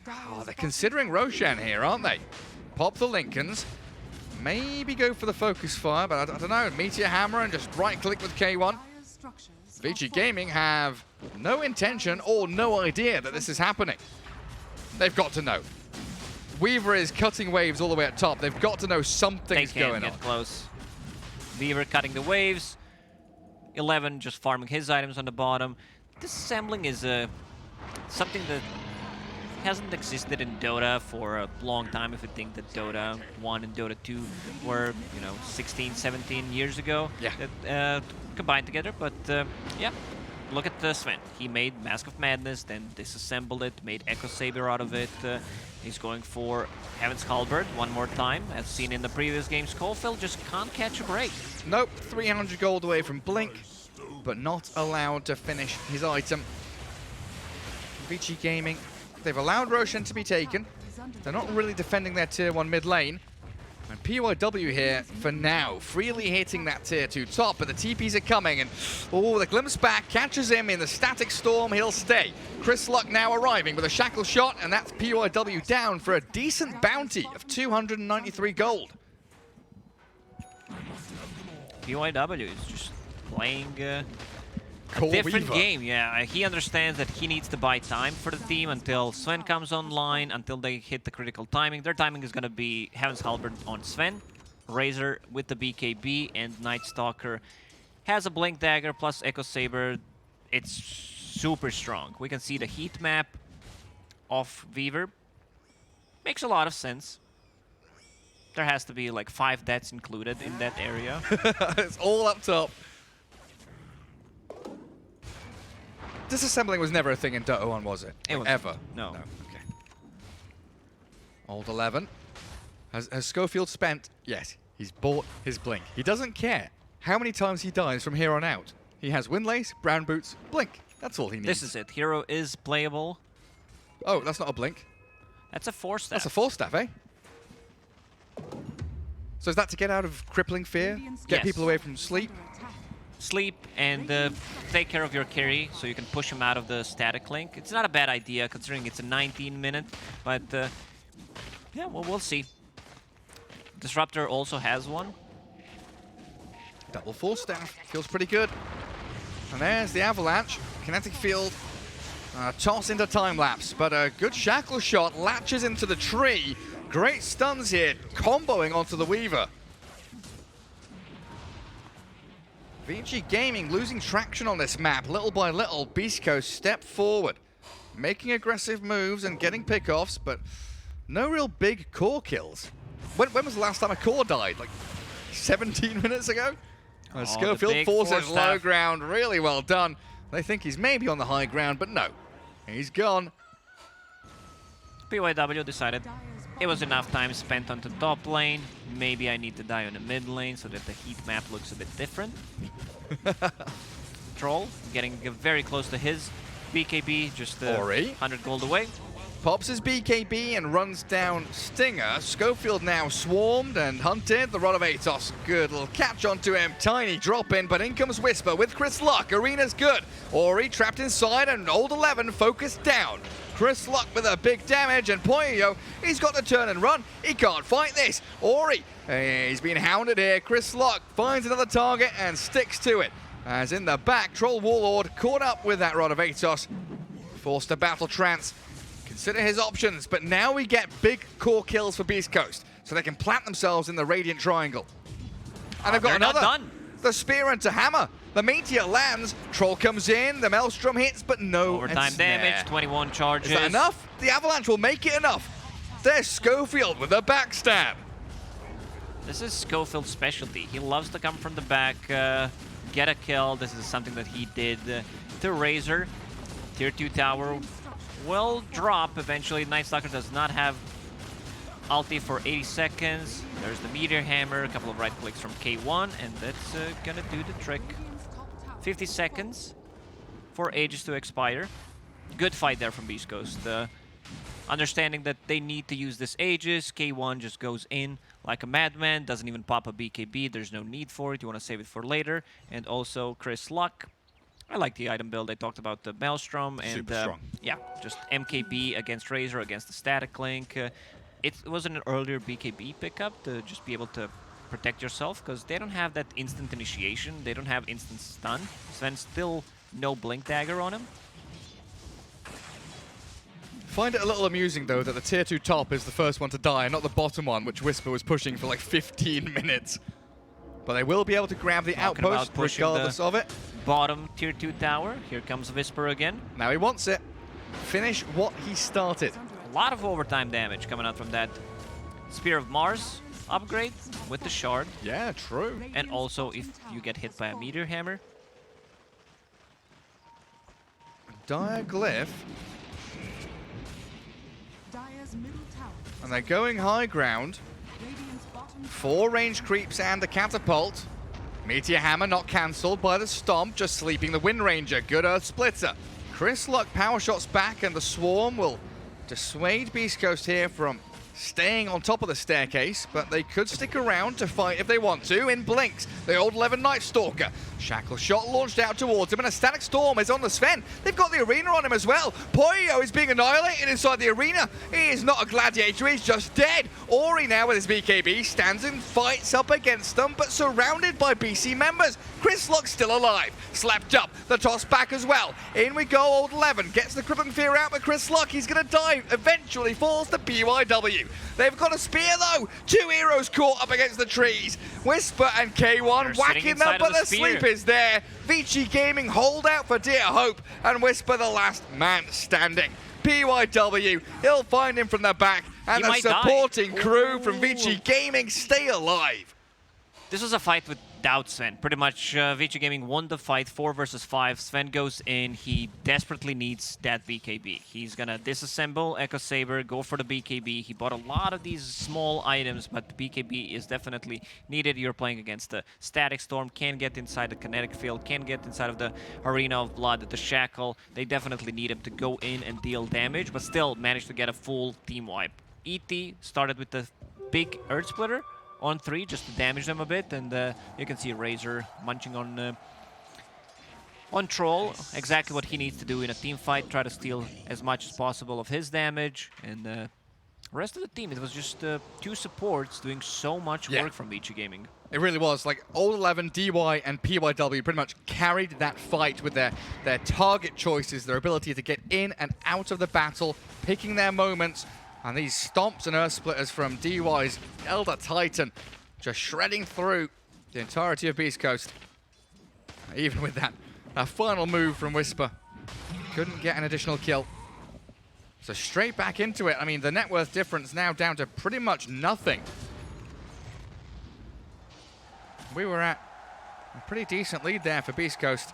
Oh, they're considering Roshan here, aren't they? Pop the Lincolns. Maybe go for the focus fire, but I don't know. Meteor Hammer and just right-click with K1. Dire's structures are Vici fortified. Gaming have no intention or no idea that this is happening. They've got to know. Weaver is cutting waves all the way at top. They've got to know They something's can't going get on. close. Beaver cutting the waves. 11 just farming his items on the bottom. Disassembling is something that hasn't existed in Dota for a long time. If you think that Dota 1 and Dota 2 were, 16, 17 years ago, Yeah. that, combined together. But yeah, look at Sven. He made Mask of Madness, then disassembled it, made Echo Saber out of it. He's going for Heaven's Halberd one more time, as seen in the previous game. Schofield just can't catch a break. Nope, 300 gold away from Blink, but not allowed to finish his item. Vici Gaming, they've allowed Roshan to be taken. They're not really defending their tier 1 mid lane. And PYW here, for now, freely hitting that tier 2 top, but the TPs are coming, and the glimpse back catches him in the static storm, he'll stay. Chris Luck now arriving with a shackle shot, and that's PYW down for a decent bounty of 293 gold. PYW is just playing a Core different Weaver. game. Yeah, he understands that he needs to buy time for the team until Sven comes online, until they hit the critical timing. Their timing is going to be Heaven's Halberd on Sven, Razor with the BKB, and Night Stalker has a Blink Dagger plus Echo Saber. It's super strong. We can see the heat map of Weaver. Makes a lot of sense. There has to be like 5 deaths included in that area. It's all up top. Disassembling was never a thing in Dota 1, was it? It Like, wasn't. ever? No. Okay. Old 11. Has Schofield spent? Yes, he's bought his Blink. He doesn't care how many times he dies from here on out. He has Windlace, Brown Boots, Blink. That's all he needs. This is it. Hero is playable. Oh, that's not a Blink. That's a 4-staff. That's a 4-staff, eh? So is that to get out of crippling fear? Radiance Get Yes. people away from sleep? under attack. Sleep and take care of your carry so you can push him out of the static link. It's not a bad idea considering it's a 19-minute, but yeah, well, we'll see. Disruptor also has one. Double 4-staff. Feels pretty good. And there's the Avalanche. Kinetic Field. Toss into time-lapse, but a good shackle shot latches into the tree. Great stuns here, comboing onto the Weaver. Vici Gaming losing traction on this map. Little by little, Beastcoast step forward, making aggressive moves and getting pickoffs, but no real big core kills. When was the last time a core died? Like 17 minutes ago? Oh, the Schofield big forces low four-staff. ground, really well done. They think he's maybe on the high ground, but no. He's gone. PYW decided Dire's it was bottom enough time spent on the top lane. Maybe I need to die on the mid lane so that the heat map looks a bit different. Troll getting very close to his BKB, just Ori. 100 gold away. Pops his BKB and runs down Stinger. Schofield now swarmed and hunted. The Rod of Atos, good little catch onto him. Tiny drop in, but in comes Whisper with Chris Luck. Arena's good. Ori trapped inside and Old 11 focused down. Chris Luck with a big damage, and Poyo, he's got to turn and run. He can't fight this. Ori, he's been hounded here. Chris Luck finds another target and sticks to it. As in the back, Troll Warlord caught up with that Rod of Atos. Forced to battle trance. Consider his options, but now we get big core kills for Beastcoast, so they can plant themselves in the Radiant Triangle. And they've got They're not another. done. The Spear into Hammer. The Meteor lands. Troll comes in. The Maelstrom hits, but no Overtime ensnare. damage, 21 charges. Is that enough? The Avalanche will make it enough. There's Schofield with a backstab. This is Schofield's specialty. He loves to come from the back, get a kill. This is something that he did to Razor. Tier 2 tower will drop eventually. Night Stalker does not have ulti for 80 seconds. There's the Meteor Hammer, a couple of right clicks from K1, and that's gonna do the trick. 50 seconds for Aegis to expire. Good fight there from Beastcoast. Understanding that they need to use this Aegis, K1 just goes in like a madman, doesn't even pop a BKB, there's no need for it, you want to save it for later. And also Chris Luck. I like the item build. I talked about the Maelstrom and Super strong. yeah, just MKB against Razor, against the Static Link. It was an earlier BKB pickup to just be able to protect yourself, because they don't have that instant initiation, they don't have instant stun. Sven still no Blink Dagger on him. Find it a little amusing, though, that the tier 2 top is the first one to die, and not the bottom one, which Whisper was pushing for like 15 minutes. But they will be able to grab the Talking about outpost pushing regardless of it. Bottom tier 2 tower. Here comes Whisper again. Now he wants it. Finish what he started. A lot of overtime damage coming out from that Spear of Mars upgrade with the shard. Yeah, true. And also if you get hit by a Meteor Hammer. Dire Glyph. Dire's middle tower. And they're going high ground. Radiant's bottom 4 range creeps and a catapult. Meteor Hammer not cancelled by the Stomp, just sleeping the Wind Ranger. Good Earth Splitter. Chris Luck power shots back, and the Swarm will dissuade Beastcoast here from staying on top of the staircase, but they could stick around to fight if they want to. In blinks the old 11 Night Stalker. Shackle shot launched out towards him, and a Static Storm is on the Sven. They've got the arena on him as well. Poyo is being annihilated inside the arena. He is not a gladiator, he's just dead. Ori now with his BKB stands and fights up against them, but surrounded by BC members. Chris Luck still alive. Slapped up, the toss back as well. In we go, old 11 gets the Crippling Fear out, but Chris Luck, he's gonna die. Eventually falls to BYW. They've got a spear though. 2 heroes caught up against the trees. Whisper and K1 whacking them, but the sleep is there. Vici Gaming hold out for dear hope, and Whisper the last man standing. PYW, he'll find him from the back, and the supporting crew from Vici Gaming stay alive. This was a fight without Sven. Pretty much Vici Gaming won the fight 4 versus 5. Sven goes in. He desperately needs that BKB. He's going to disassemble Echo Saber, go for the BKB. He bought a lot of these small items, but the BKB is definitely needed. You're playing against the Static Storm, can get inside the kinetic field, can get inside of the Arena of Blood, the Shackle. They definitely need him to go in and deal damage, but still managed to get a full team wipe. ET started with the big Earth Splitter on 3 just to damage them a bit, and you can see Razor munching on Troll, exactly what he needs to do in a team fight, try to steal as much as possible of his damage, and the rest of the team, it was just 2 supports doing so much work from Vici Gaming. It really was. Like, Old 11, DY, and PYW pretty much carried that fight with their target choices, their ability to get in and out of the battle, picking their moments. And these stomps and Earth Splitters from DY's Elder Titan just shredding through the entirety of Beastcoast. Even with that final move from Whisper, couldn't get an additional kill. So straight back into it. I mean, the net worth difference now down to pretty much nothing. We were at a pretty decent lead there for Beastcoast.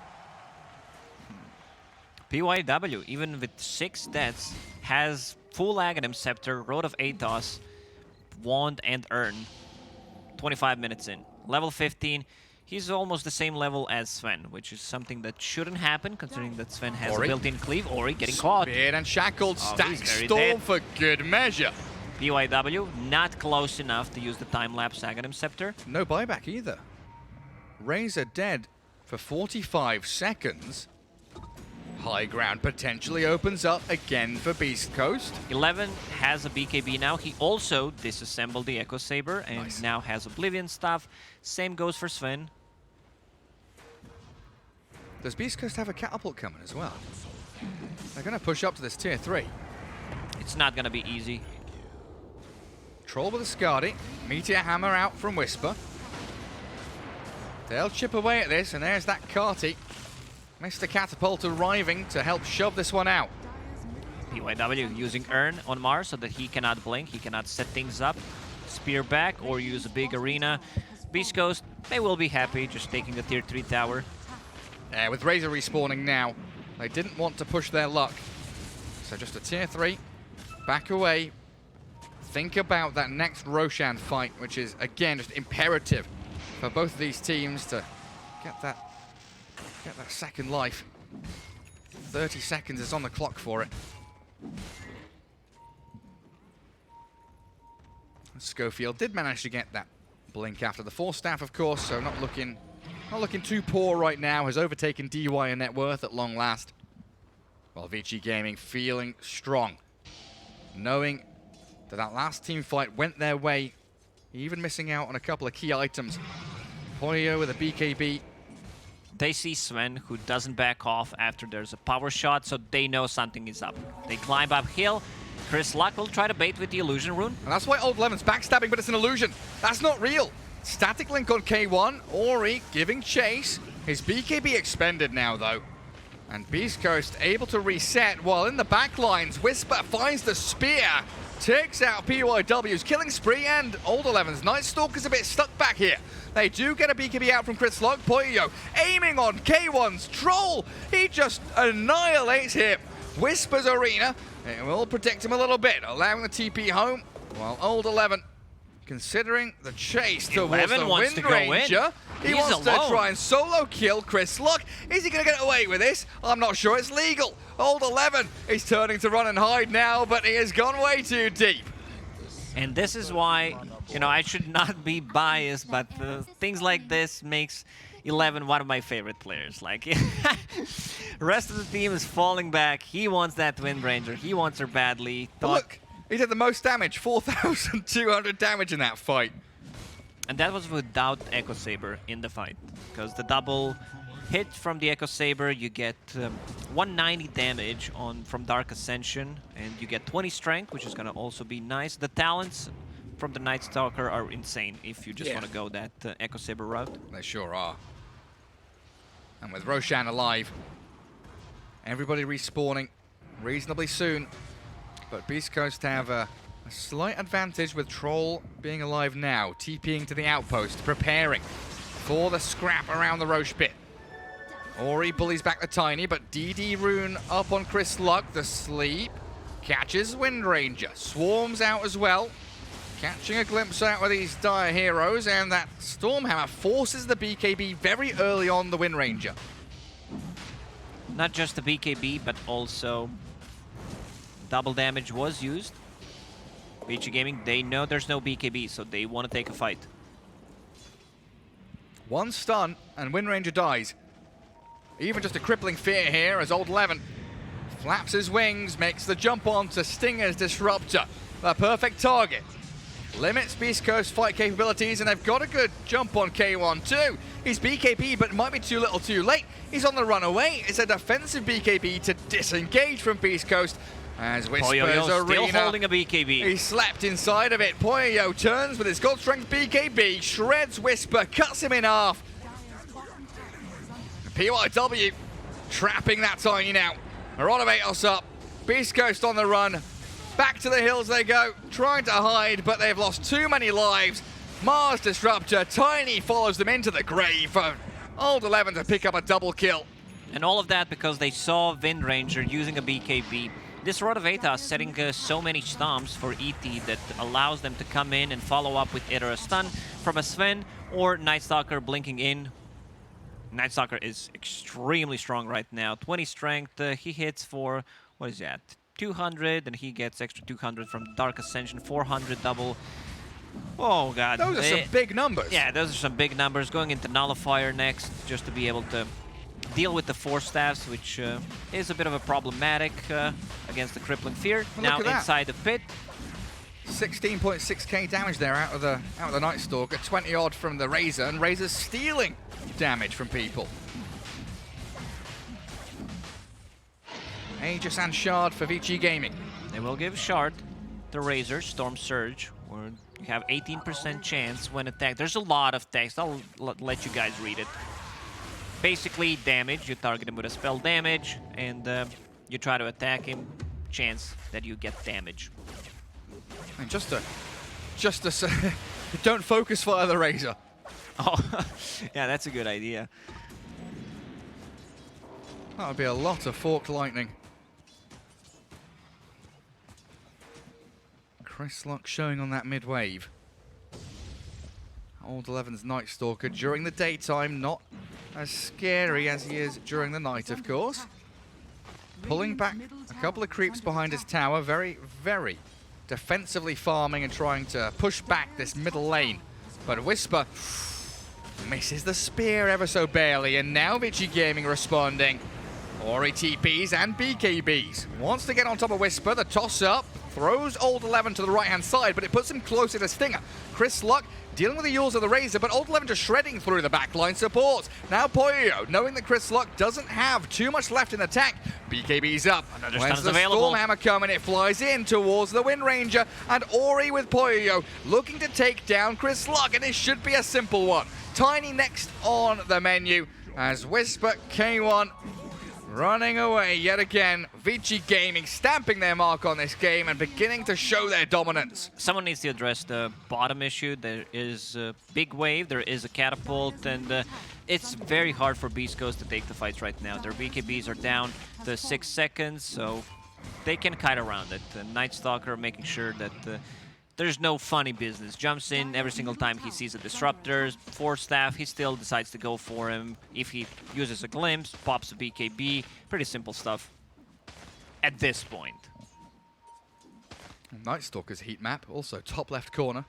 PYW, even with 6 deaths, has full Aghanim Scepter, Road of Athos, Wand, and Urn. 25 minutes in. Level 15. He's almost the same level as Sven, which is something that shouldn't happen, considering that Sven has a built-in cleave. Ori getting caught. Speared and shackled. Static Storm dead. for good measure. PYW, not close enough to use the time-lapse Aghanim Scepter. No buyback either. Razor dead for 45 seconds. High ground potentially opens up again for Beastcoast. 11 has a BKB now. He also disassembled the Echo Saber and now has Oblivion stuff. Same goes for Sven. Does Beastcoast have a catapult coming as well? They're going to push up to this tier 3. It's not going to be easy. Troll with a Skadi. Meteor Hammer out from Whisper. They'll chip away at this, and there's that Carty. Mr. Catapult arriving to help shove this one out. PYW using Urn on Mars so that he cannot blink, he cannot set things up. Spear back or use a big arena. Beastcoast They will be happy just taking the tier 3 tower. Yeah, with Razor respawning now, they didn't want to push their luck. So just a tier 3, back away. Think about that next Roshan fight, which is, again, just imperative for both of these teams to get that second life. 30 seconds is on the clock for it. Schofield did manage to get that blink after the Force Staff, of course, so not looking too poor right now. Has overtaken DY and net worth at long last. While Vici Gaming feeling strong, knowing that last team fight went their way, even missing out on a couple of key items. Polio with a BKB. They see Sven, who doesn't back off after there's a power shot, so they know something is up. They climb uphill. Chris Luck will try to bait with the illusion rune. And that's why Old Levin's backstabbing, but it's an illusion. That's not real. Static link on K1. Ori giving chase. His BKB expended now, though. And Beastcoast able to reset, while in the backlines, Whisper finds the spear. Takes out PYW's killing spree, and Old Eleven's Night Stalker's a bit stuck back here. They do get a BKB out from Chris Luck. Poyo aiming on K1's Troll. He just annihilates him. Whisper's Arena. It will protect him a little bit, allowing the TP home, while Old 11 considering the chase towards 11 the wants Wind to go Ranger. in. He He's wants alone. to try and solo kill Chris Luck. Is he going to get away with this? I'm not sure it's legal. Old 11 is turning to run and hide now, but he has gone way too deep. And this is why, you know, I should not be biased, but things like this makes 11 one of my favorite players. Like, rest of the team is falling back. He wants that Wind Ranger. He wants her badly. But look, he did the most damage, 4,200 damage in that fight. And that was without Echo Saber in the fight, because the double hit from the Echo Saber, you get 190 damage from Dark Ascension, and you get 20 strength, which is going to also be nice. The talents from the Night Stalker are insane if you just want to go that Echo Saber route. They sure are. And with Roshan alive, everybody respawning reasonably soon. But Beastcoast have a slight advantage with Troll being alive now, TPing to the outpost, preparing for the scrap around the Roche pit. Ori bullies back the Tiny, but DD Rune up on Chris Luck. The sleep catches Wind Ranger, swarms out as well. Catching a glimpse out of these dire heroes, and that Stormhammer forces the BKB very early on the Wind Ranger. Not just the BKB, but also double damage was used. Vici Gaming, they know there's no BKB, so they want to take a fight. One stun, and Wind Ranger dies. Even just a crippling fear here as Old Levin flaps his wings, makes the jump on to Stinger's Disruptor. The perfect target. Limits Beastcoast's fight capabilities, and they've got a good jump on K1 too. He's BKB, but might be too little too late. He's on the run away. It's a defensive BKB to disengage from Beastcoast. As Whisper's Poyo still Arena, holding a BKB. he slept inside of it. Poyo turns with his gold strength BKB, shreds Whisper, cuts him in half. PYW trapping that Tiny now. Aronovatos up, Beastcoast on the run. Back to the hills they go, trying to hide, but they've lost too many lives. Mars Disruptor, Tiny follows them into the grave for Old 11 to pick up a double kill. And all of that because they saw Wind Ranger using a BKB. This Rhodovator setting so many stomps for ET that allows them to come in and follow up with either a stun from a Sven or Night Stalker blinking in. Night Stalker is extremely strong right now. 20 strength, he hits for, what is that? 200, and he gets extra 200 from Dark Ascension, 400 double. Oh god. Those are some big numbers. Yeah, those are some big numbers. Going into Nullifier next, just to be able to deal with the Force Staffs, which is a bit of a problematic against the Crippling Fear. Well, now look at that. inside the pit. 16.6k damage there out of the Night Stalker, 20 odd from the Razor, and Razor's stealing damage from people. Aegis and Shard for Vici Gaming. They will give Shard the Razor, Storm Surge, where you have 18% chance when attacked. There's a lot of text. I'll let you guys read it. Basically, damage. You target him with a spell damage, and you try to attack him. Chance that you get damage. And just to don't focus fire the Razor. Oh, yeah, that's a good idea. That would be a lot of forked lightning. Chris Luck showing on that mid wave. Old 11's Night Stalker during the daytime, not as scary as he is during the night, of course. Pulling back a couple of creeps behind his tower, very, very defensively farming and trying to push back this middle lane. But Whisper misses the spear ever so barely, and now Vici Gaming responding. Ori TPs and BKBs. Wants to get on top of Whisper, the toss up, throws Old 11 to the right-hand side, but it puts him closer to Stinger. Chris Luck dealing with the Yules of the Razor, but Old 11 just shredding through the backline support. Now Poyo, knowing that Chris Luck doesn't have too much left in the tank, BKB's up. Another When's stun's the available. Stormhammer coming? It flies in towards the Wind Ranger, and Ori with Poyo looking to take down Chris Luck, and it should be a simple one. Tiny next on the menu as Whisper K1 running away yet again. Vici Gaming stamping their mark on this game and beginning to show their dominance. Someone needs to address the bottom issue. There is a big wave, there is a catapult, and it's very hard for Beastcoast to take the fights right now. Their BKBs are down to 6 seconds, so they can kite around it. The Night Stalker making sure that there's no funny business. Jumps in every single time he sees a disruptor. 4 staff, he still decides to go for him. If he uses a glimpse, pops a BKB. Pretty simple stuff at this point. Night Stalker's heat map, also top left corner.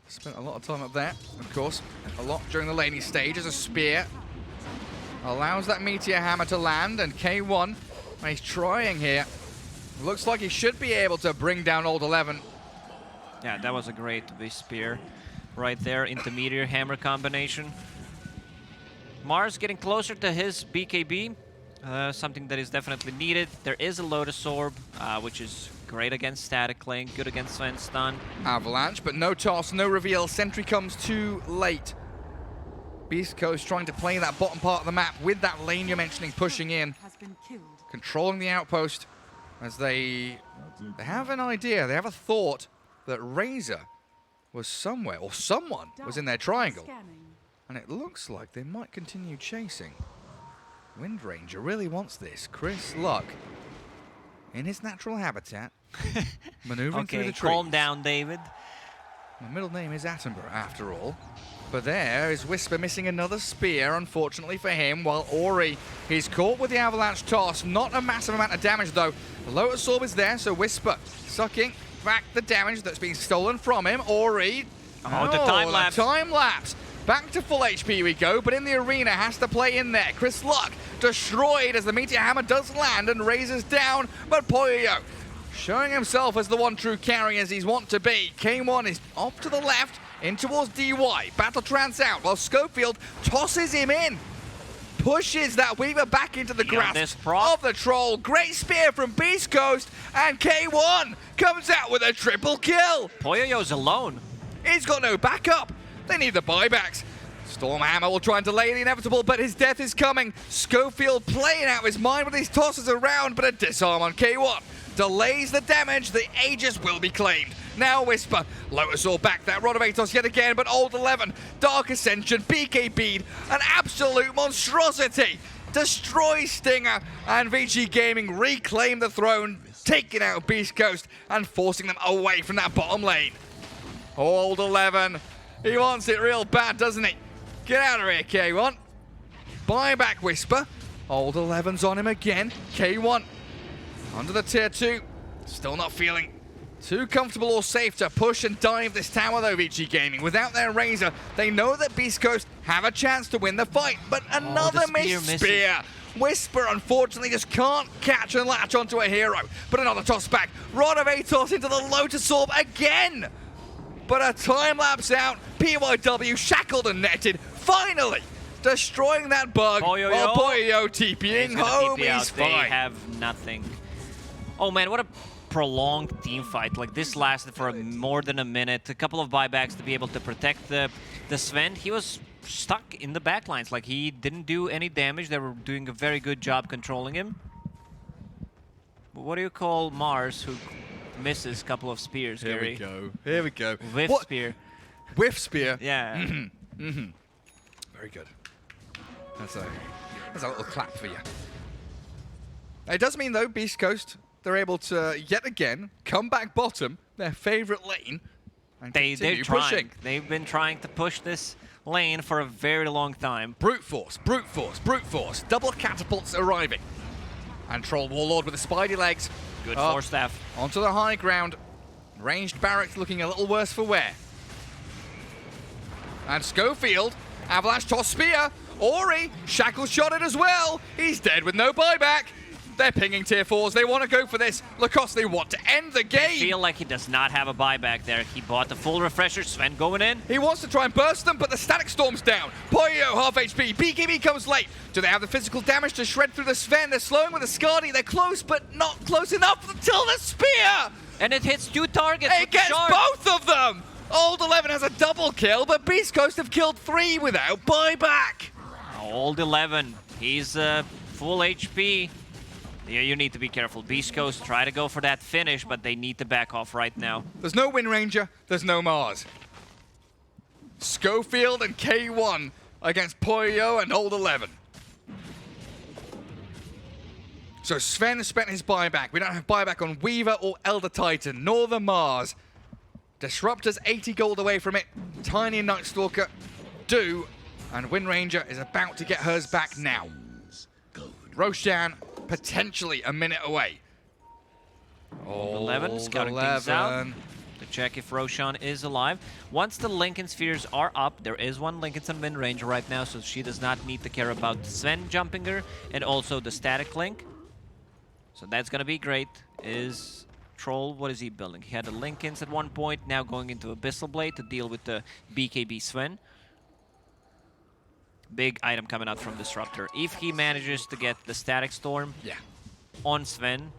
Spent a lot of time up there, of course. A lot during the laning stage as a spear allows that Meteor Hammer to land, and K1, when he's trying here, looks like he should be able to bring down Old 11. Yeah, that was a great spear right there. Intermediate hammer combination. Mars getting closer to his BKB. Something that is definitely needed. There is a Lotus Orb, which is great against Static Link, good against Sven Stun. Avalanche, but no toss, no reveal. Sentry comes too late. Beastcoast trying to play that bottom part of the map with that lane you're mentioning pushing in, Has been killed. controlling the outpost as they have an idea, they have a thought that Razor was somewhere, or someone was in their triangle. Scanning. And it looks like they might continue chasing. Wind Ranger really wants this. Chris Luck, in his natural habitat, maneuvering through Okay, the trees. calm down, David. My middle name is Attenborough, after all. But there is Whisper missing another spear, unfortunately for him, while Ori, he's caught with the Avalanche toss. Not a massive amount of damage, though. The Lotus Orb is there, so Whisper sucking back the damage that's been stolen from him. Ori. Oh, the time lapse. The time lapse. Back to full HP we go, but in the arena has to play in there. Chris Luck destroyed as the Meteor Hammer does land and raises down, but Poyo showing himself as the one true carry as he's want to be. K1 is off to the left, in towards DY. Battle trance out, while Schofield tosses him in. Pushes that Weaver back into the Yeah, this grasp prop. of the Troll. Great spear from Beastcoast, and K1 comes out with a triple kill. Poyoyo's alone. He's got no backup. They need the buybacks. Stormhammer will try and delay the inevitable, but his death is coming. Schofield playing out his mind with his tosses around, but a disarm on K1 delays the damage. The Aegis will be claimed. Now Whisper, Lotus Orb back, that Rod of Atos yet again, but Old 11, Dark Ascension, BKB'd, an absolute monstrosity. Destroys Stinger, and Vici Gaming reclaim the throne, taking out Beastcoast and forcing them away from that bottom lane. Old 11, he wants it real bad, doesn't he? Get out of here, K1. Buyback Whisper. Old 11's on him again. K1 under the tier 2. Still not feeling too comfortable or safe to push and dive this tower though, Vici Gaming. Without their Razor, they know that Beastcoast have a chance to win the fight, but another the spear missed misses. spear. Whisper, unfortunately, just can't catch and latch onto a hero. But another toss back. Rod of Atos into the Lotus Orb again. But a time lapse out. PYW shackled and netted. Finally destroying that bug. Poyo-yo. While Poyo TPing He's gonna home. TP out. He's They fine. have nothing. Oh man, what a prolonged team fight. Like this lasted for more than a minute. A couple of buybacks to be able to protect the Sven. He was stuck in the backlines. Like he didn't do any damage. They were doing a very good job controlling him. What do you call Mars who misses a couple of spears, Here Gary? we go. Here we go. Whiff What? spear. Whiff spear. Yeah. Very good. That's a little clap for you. It does mean, though, Beastcoast, they're able to, yet again, come back bottom, their favorite lane, and They're continue trying. pushing. They've been trying to push this lane for a very long time. Brute force, brute force, brute force. Double catapults arriving. And Troll Warlord with the spidey legs. Good up force staff. onto the high ground. Ranged barracks looking a little worse for wear. And Schofield, avalanche toss spear. Ori, shackle shotted as well. He's dead with no buyback. They're pinging tier 4s. They want to go for this. Lacoste, they want to end the game. I feel like he does not have a buyback there. He bought the full refresher. Sven going in. He wants to try and burst them, but the static storm's down. Poyo, half HP. BKB comes late. Do they have the physical damage to shred through the Sven? They're slowing with the Skadi. They're close, but not close enough until the spear. And it hits 2 targets. It with the gets shard. both of them. Old 11 has a double kill, but Beastcoast have killed 3 without buyback. Old 11. He's full HP. Yeah, you need to be careful. Beastcoast try to go for that finish, but they need to back off right now. There's no Wind Ranger. There's no Mars. Schofield and K1 against Poyo and Old 11. So Sven has spent his buyback. We don't have buyback on Weaver or Elder Titan, nor the Mars. Disruptor's 80 gold away from it. Tiny and Night Stalker do. And Wind Ranger is about to get hers back now. Roshan potentially a minute away. Old 11 scouting things out to check if Roshan is alive. Once the Lincoln spheres are up, there is one Lincoln's on mid range right now, so she does not need to care about Sven jumping her and also the static link. So that's gonna be great. Is Troll, what is he building? He had the Lincolns at one point, now going into Abyssal Blade to deal with the BKB Sven. Big item coming out from Disruptor. If he manages to get the Static Storm on Sven,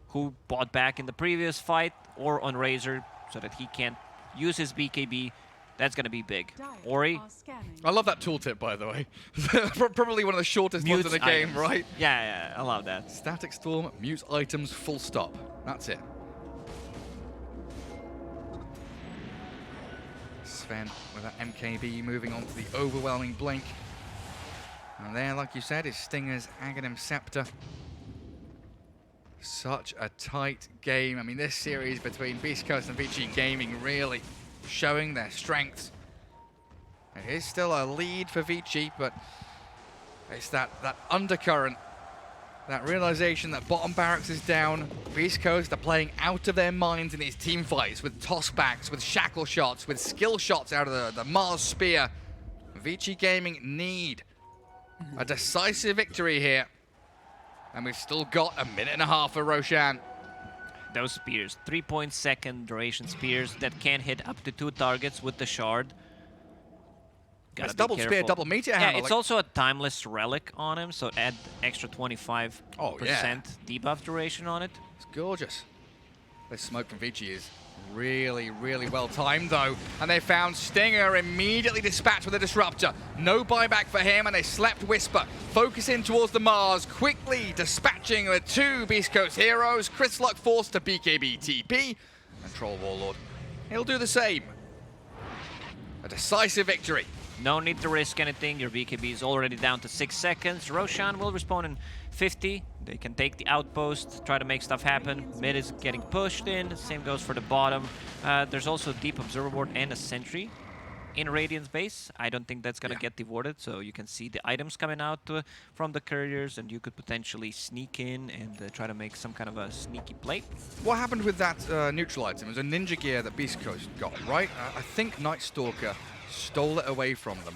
who bought back in the previous fight, or on Razor, so that he can't use his BKB, that's going to be big. Dire Ori, are scanning. I love that tooltip, by the way. Probably one of the shortest ones in the game, items. right? Yeah, I love that. Static Storm, mute items, full stop. That's it. Sven with that MKB moving on to the overwhelming blink. And there, like you said, is Stinger's Aghanim Scepter. Such a tight game. I mean, this series between Beastcoast and Vici Gaming really showing their strengths. It is still a lead for Vici, but it's that undercurrent, that realization that bottom barracks is down. Beastcoast are playing out of their minds in these team fights with tossbacks, with shackle shots, with skill shots out of the Mars Spear. Vici Gaming need a decisive victory here. And we've still got a minute and a half for Roshan. Those spears, 3.2 duration spears that can hit up to 2 targets with the shard. Gotta It's be double spear, careful. double meteor Yeah, hammer. it's also a timeless relic on him, so add extra 25% debuff duration on it. It's gorgeous. This smoke from Vici is really, really well timed, though. And they found Stinger immediately dispatched with a Disruptor. No buyback for him, and they slept Whisper. Focusing towards the Mars, quickly dispatching the 2 Beast Coast heroes. Chris Luck forced to BKB TP. And Troll Warlord, he'll do the same. A decisive victory. No need to risk anything. Your BKB is already down to 6 seconds. Roshan will respawn in 50. They can take the outpost, try to make stuff happen. Mid is getting pushed in. Same goes for the bottom. There's also a deep observer ward and a sentry in Radiance base. I don't think that's going to get devorted, so you can see the items coming out from the couriers, and you could potentially sneak in and try to make some kind of a sneaky play. What happened with that neutral item? It was a ninja gear that Beast Coast got, right? I think Night Stalker stole it away from them.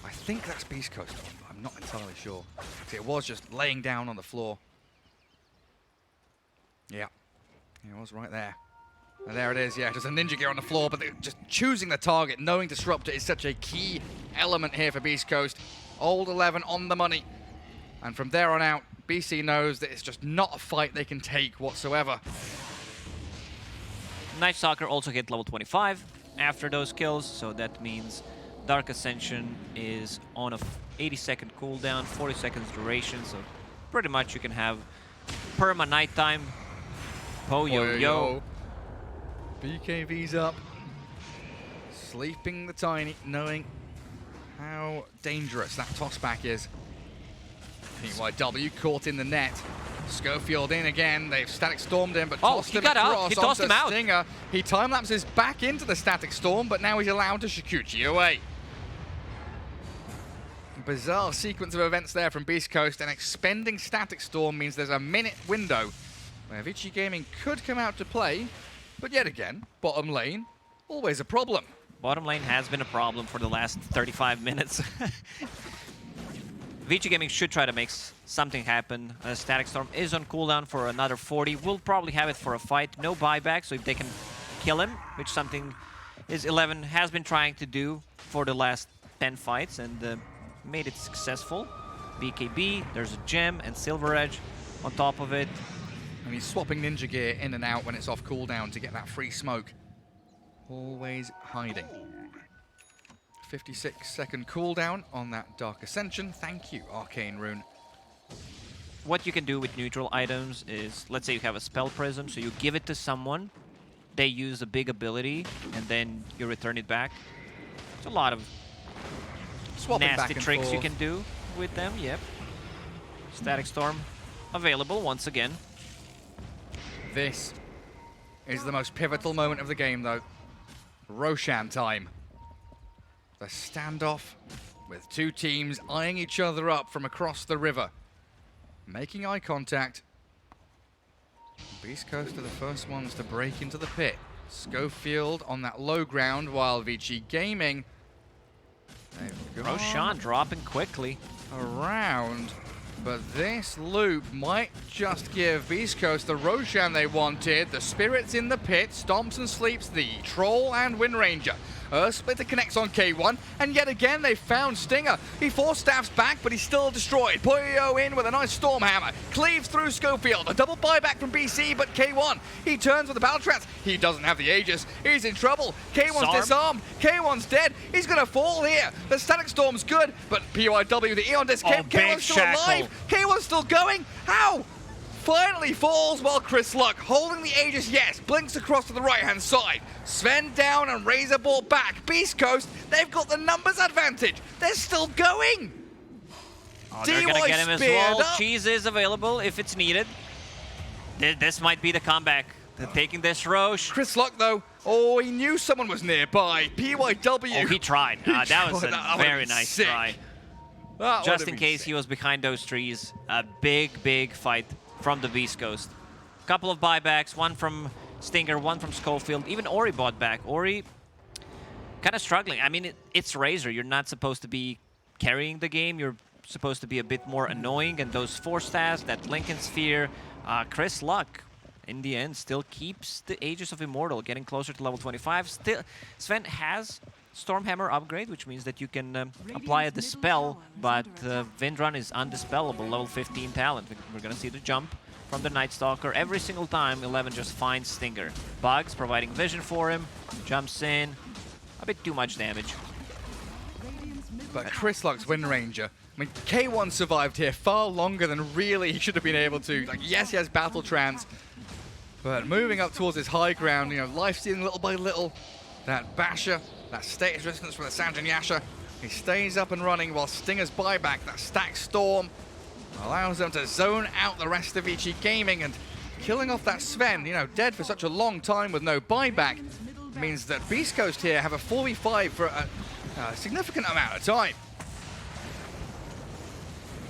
I think that's Beast Coast. I'm not entirely sure. See, it was just laying down on the floor. Yeah, it was right there. And there it is, yeah, just a ninja gear on the floor, but just choosing the target, knowing Disruptor is such a key element here for Beast Coast. Old 11 on the money. And from there on out, BC knows that it's just not a fight they can take whatsoever. Night Stalker also hit level 25 after those kills, so that means Dark Ascension is on a 80-second cooldown, 40 seconds duration, so pretty much you can have perma nighttime. Po yo yo. BKB's up. Sleeping the Tiny, knowing how dangerous that tossback is. PYW caught in the net. Schofield in again. They've static stormed him, but tossed he him got out. across He tossed onto him out. Stinger. He time lapses back into the static storm, but now he's allowed to Shikuchi away. Bizarre sequence of events there from Beastcoast, and expending static storm means there's a minute window where Vici Gaming could come out to play, but yet again, bottom lane, always a problem. Bottom lane has been a problem for the last 35 minutes. Vici Gaming should try to make something happen. Static Storm is on cooldown for another 40. We'll probably have it for a fight. No buyback, so if they can kill him, which something is 11 has been trying to do for the last 10 fights and made it successful. BKB, there's a gem and Silver Edge on top of it. And he's swapping ninja gear in and out when it's off cooldown to get that free smoke. Always hiding. 56-second cooldown on that Dark Ascension. Thank you, Arcane Rune. What you can do with neutral items is, let's say you have a Spell Prism, so you give it to someone, they use a big ability, and then you return it back. It's a lot of Swapping nasty back and tricks you forth. can do with them, yep. Static Storm available once again. This is the most pivotal moment of the game, though. Roshan time. The standoff with two teams eyeing each other up from across the river. Making eye contact. Beastcoast are the first ones to break into the pit. Schofield on that low ground while Vici Gaming. They've gone Roshan dropping quickly. around. But this loop might just give Beastcoast the Roshan they wanted. The Spirits in the pit, stomps and sleeps the Troll and Wind Ranger. Splitter connects on K1, and yet again they found Stinger. He force staffs back, but he's still destroyed. Puyo in with a nice Storm Hammer. Cleaves through Schofield. A double buyback from BC, but K1, he turns with the Battle Trance. He doesn't have the Aegis. He's in trouble. K1's disarmed. K1's dead. He's going to fall here. The Static Storm's good, but PYW, the Eon Disc, K1's still alive. K1's still going. How? Finally falls while Chris Luck, holding the Aegis, yes, blinks across to the right-hand side. Sven down and Razor brought back. Beastcoast, they've got the numbers advantage. They're still going. Oh, they're gonna get him as speared well. up. Cheese is available if it's needed. This might be the comeback. They're taking this Roche. Chris Luck, though, oh, he knew someone was nearby. PYW. Oh, he tried. That was a That very would've been nice sick. try. That Just would've in been case sick. he was behind those trees. A big, big fight from the Beastcoast. Couple of buybacks, one from Stinger, one from Schofield. Even Ori bought back. Ori kind of struggling. I mean, it's Razor. You're not supposed to be carrying the game. You're supposed to be a bit more annoying. And those 4 stars, that Lincoln Sphere, Chris Luck, in the end, still keeps the Aegis of Immortal, getting closer to level 25. Still, Sven has Stormhammer upgrade, which means that you can apply a Dispel, but Vindrun is undispellable, level 15 talent. We're gonna see the jump from the Night Stalker. Every single time, 11 just finds Stinger. Bugs providing vision for him, jumps in, a bit too much damage. But Chris Luck's Wind Ranger, I mean, K1 survived here far longer than really he should have been able to. Like, yes, he has Battle Trance, but moving up towards his high ground, you know, life stealing little by little. That Basher, that status resistance from the Sanjin Yasha, he stays up and running while Stinger's buyback, that Stack Storm, allows them to zone out the rest of Vici Gaming, and killing off that Sven, you know, dead for such a long time with no buyback, means that Beastcoast here have a 4v5 for a significant amount of time.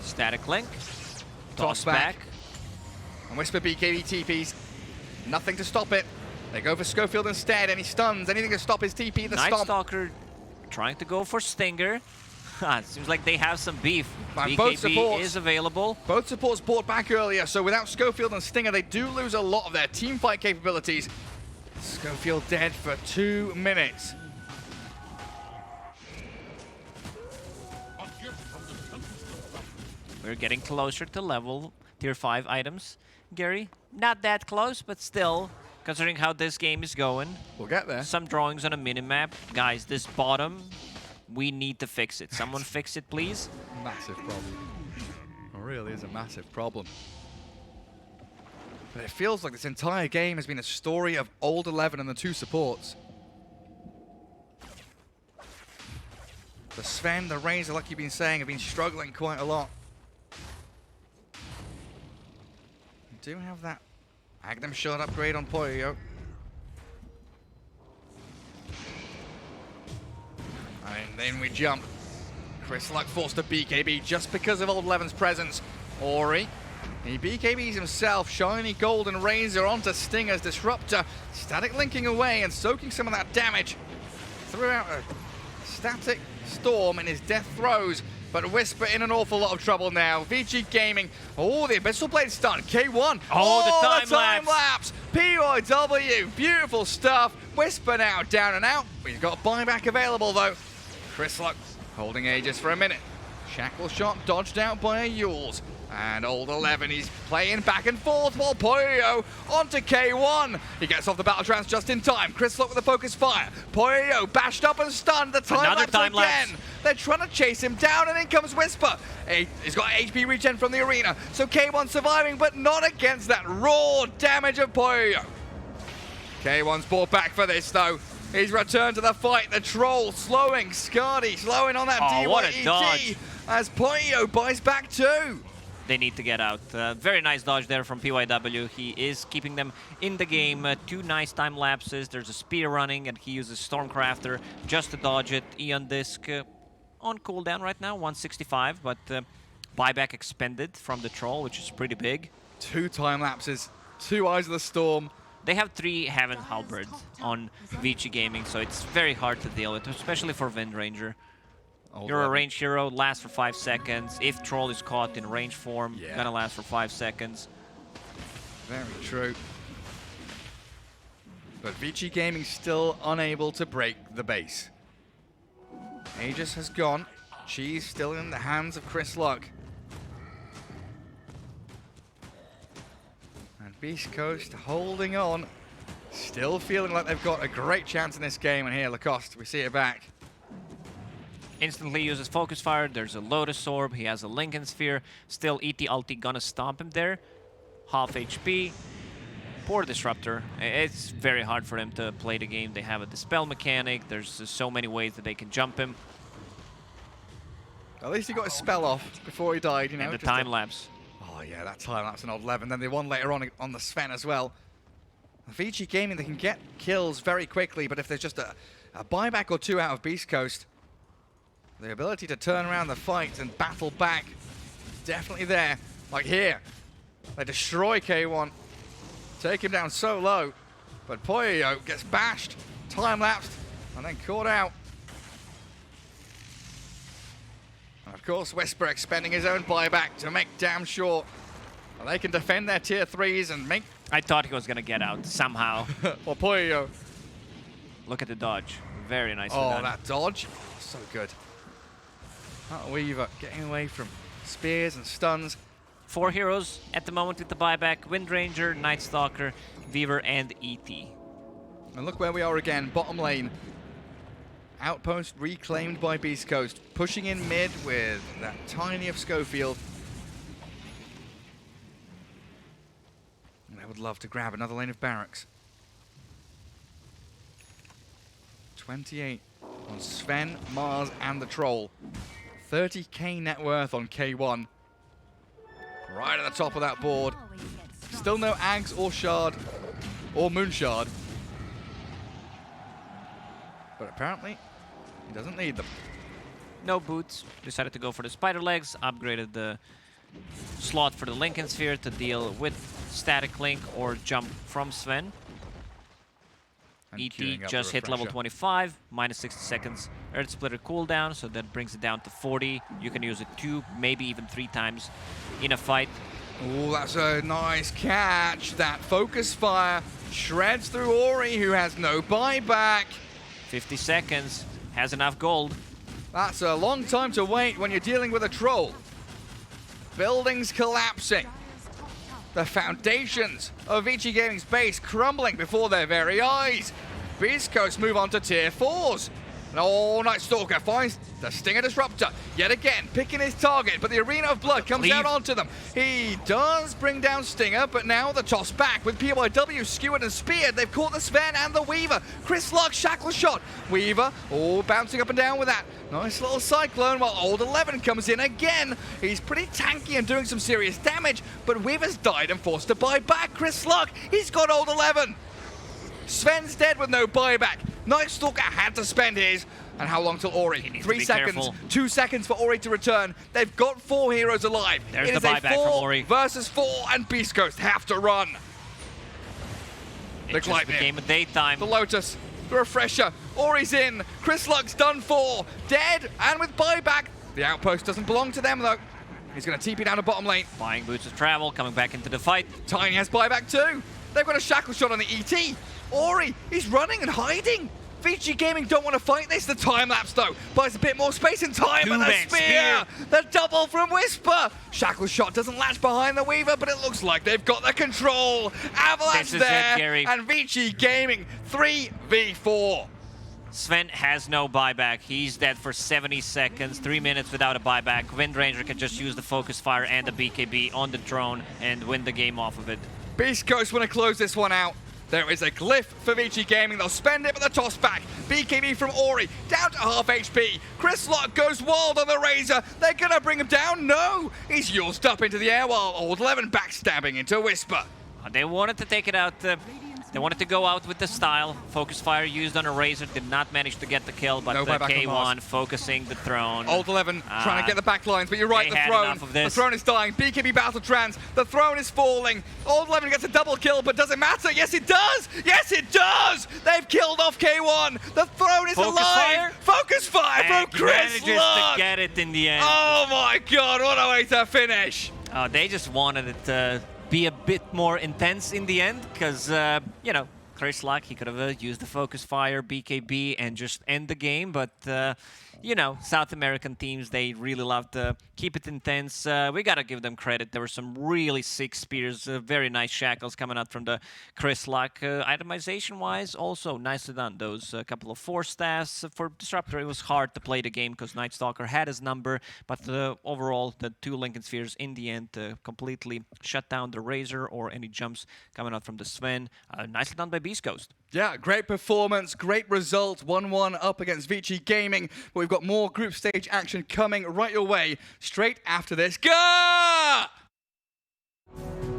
Static Link, Toss back. And Whisper BKB TPs, nothing to stop it. They go for Schofield instead, and he stuns. Anything to stop his TP, the Night stomp. Stalker trying to go for Stinger. Seems like they have some beef. And both BKB supports- is available. Both supports brought back earlier, so without Schofield and Stinger, they do lose a lot of their team fight capabilities. Schofield dead for 2 minutes. We're getting closer to level tier 5 items. Gary, not that close, but still, considering how this game is going, We'll get there. some drawings on a minimap. Guys, this bottom, we need to fix it. Someone fix it, please. Massive problem. It really is a massive problem. But it feels like this entire game has been a story of old 11 and the 2 supports. The Sven, the Razor, like you've been saying, have been struggling quite a lot. We do have that Magnum shot upgrade on Poyo. And then we jump. Chris Luck forced to BKB just because of Old Levin's presence. Ori, he BKBs himself. Shiny Golden Razor onto Stinger's Disruptor. Static linking away and soaking some of that damage. Threw out a Static Storm in his death throes. But Whisper in an awful lot of trouble now. Vici Gaming. Oh, the Abyssal Blade stun. K1. Oh, the time lapse. PYW. Beautiful stuff. Whisper now down and out. We've got buyback available though. Chris Luck holding Aegis for a minute. Shackle shot dodged out by a Yules. And Old 11, he's playing back and forth while Poyo onto K1. He gets off the battle trance just in time. Chris Luck with the focus fire. Poyo bashed up and stunned. The time lapse again. They're trying to chase him down, and in comes Whisper. He's got HP regen from the arena. So K1 surviving, but not against that raw damage of Poyo. K1's brought back for this, though. He's returned to the fight. The Troll slowing. Scardy slowing on that DYET. What a dodge. As Poyo buys back too. They need to get out. Very nice dodge there from PYW. He is keeping them in the game. 2 nice time lapses. There's a spear running, and he uses Stormcrafter just to dodge it. Eon Disc on cooldown right now, 165, but buyback expended from the Troll, which is pretty big. 2 time lapses, 2 Eyes of the Storm. They have 3 Heaven Halberds on Vici Gaming, so it's very hard to deal with, especially for Wind Ranger. You're a range hero, lasts for 5 seconds. If Troll is caught in range form, gonna last for 5 seconds. Very true. But Vici Gaming still unable to break the base. Aegis has gone. She's still in the hands of Chris Luck. And Beastcoast holding on. Still feeling like they've got a great chance in this game. And here, Lacoste, we see it back. Instantly uses Focus Fire. There's a Lotus Orb. He has a Lincoln Sphere. Still, ET ulti gonna stomp him there. Half HP. Poor Disruptor. It's very hard for them to play the game. They have a Dispel mechanic. There's so many ways that they can jump him. At least he got his spell off before he died, you know. And the time lapse. Oh yeah, that time lapse an Old 11. Then they won later on the Sven as well. Vici Gaming, they can get kills very quickly, but if there's just a buyback or 2 out of Beastcoast, the ability to turn around the fight and battle back is definitely there. Like here, they destroy K1, take him down so low, but Poyo gets bashed, time lapsed, and then caught out. And of course, Whisper expending his own buyback to make damn sure they can defend their tier 3s and make... I thought he was going to get out somehow. Well, Poyo. Look at the dodge. Very nice. Oh, that dodge. So good. That Weaver getting away from spears and stuns. 4 heroes at the moment with the buyback. Wind Ranger, Night Stalker, Weaver, and ET. And look where we are again, bottom lane. Outpost reclaimed by Beastcoast. Pushing in mid with that tiny of Schofield. And I would love to grab another lane of barracks. 28 on Sven, Mars, and the Troll. 30k net worth on K1. Right at the top of that board. Still no Ags or Shard or Moon Shard. But apparently, he doesn't need them. No boots. Decided to go for the spider legs. Upgraded the slot for the Lincoln Sphere to deal with static link or jump from Sven. And ET just hit level 25, minus 60 seconds Earth Splitter cooldown, so that brings it down to 40. You can use it 2, maybe even 3 times in a fight. Oh, that's a nice catch. That focus fire shreds through Ori, who has no buyback. 50 seconds, has enough gold. That's a long time to wait when you're dealing with a Troll. Buildings collapsing. The foundations of Vici Gaming's base crumbling before their very eyes. Beastcoast move on to tier 4s. And Night Stalker finds the Stinger Disruptor. Yet again, picking his target, but the Arena of Blood comes out onto them. He does bring down Stinger, but now the toss back with PYW skewered and speared. They've caught the Sven and the Weaver. Chris Luck, shackle shot. Weaver, bouncing up and down with that. Nice little cyclone while Old 11 comes in again. He's pretty tanky and doing some serious damage, but Weaver's died and forced to buy back. Chris Luck, he's got Old 11. Sven's dead with no buyback. Night Stalker had to spend his. And how long till Ori? 3 seconds. Careful. 2 seconds for Ori to return. They've got 4 heroes alive. There's it the is a buyback from 4 Ori. versus 4, and Beastcoast have to run. It The just became a daytime. The Lotus, the refresher. Ori's in. Chris Luck's done for. Dead, and with buyback. The outpost doesn't belong to them, though. He's going to TP down the bottom lane. Buying boots of travel, coming back into the fight. Tiny has buyback too. They've got a shackle shot on the ET. Ori, he's running and hiding. Vici Gaming don't want to fight this. The time lapse though buys a bit more space and time. And the spear, the double from Whisper. Shackle shot doesn't latch behind the Weaver, but it looks like they've got the control. Avalanche there, and Vici Gaming 3v4. Sven has no buyback. He's dead for 70 seconds, 3 minutes without a buyback. Windranger can just use the Focus Fire and the BKB on the drone and win the game off of it. Beastcoast want to close this one out. There is a glyph for Vici Gaming. They'll spend it with the toss back. BKB from Ori, down to half HP. Chris Luck goes wild on the Razor. They're going to bring him down? No! He's used up into the air while Old 11 backstabbing into Whisper. They wanted to take it out. They wanted to go out with the style. Focus Fire used on a Razor, did not manage to get the kill, but No buyback on K1 focusing the throne. Old 11 trying to get the back lines, but you're right, they the had throne. enough of The this. throne is dying. BKB battle trans. The throne is falling. Old 11 gets a double kill, but does it matter? Yes, it does! Yes, it does! They've killed off K1. The throne is Focus alive. Fire? Focus Fire And from Chris manages Luck. to get it in the end. Oh my god, what a way to finish. They just wanted it to be a bit more intense in the end, because, you know, Chris Luck, he could have used the Focus Fire, BKB, and just end the game, but, you know, South American teams, they really love to keep it intense. We gotta give them credit. There were some really sick spears, very nice shackles coming out from the Chris Luck. Itemization-wise, also nicely done. Those couple of 4 staffs for Disruptor, it was hard to play the game because Night Stalker had his number, but overall, the 2 Lincoln Spheres in the end completely shut down the Razor or any jumps coming out from the Sven. Nicely done by Beastcoast. Yeah, great performance, great result, 1-1 up against Vici Gaming. But we've got more group stage action coming right your way straight after this. Go!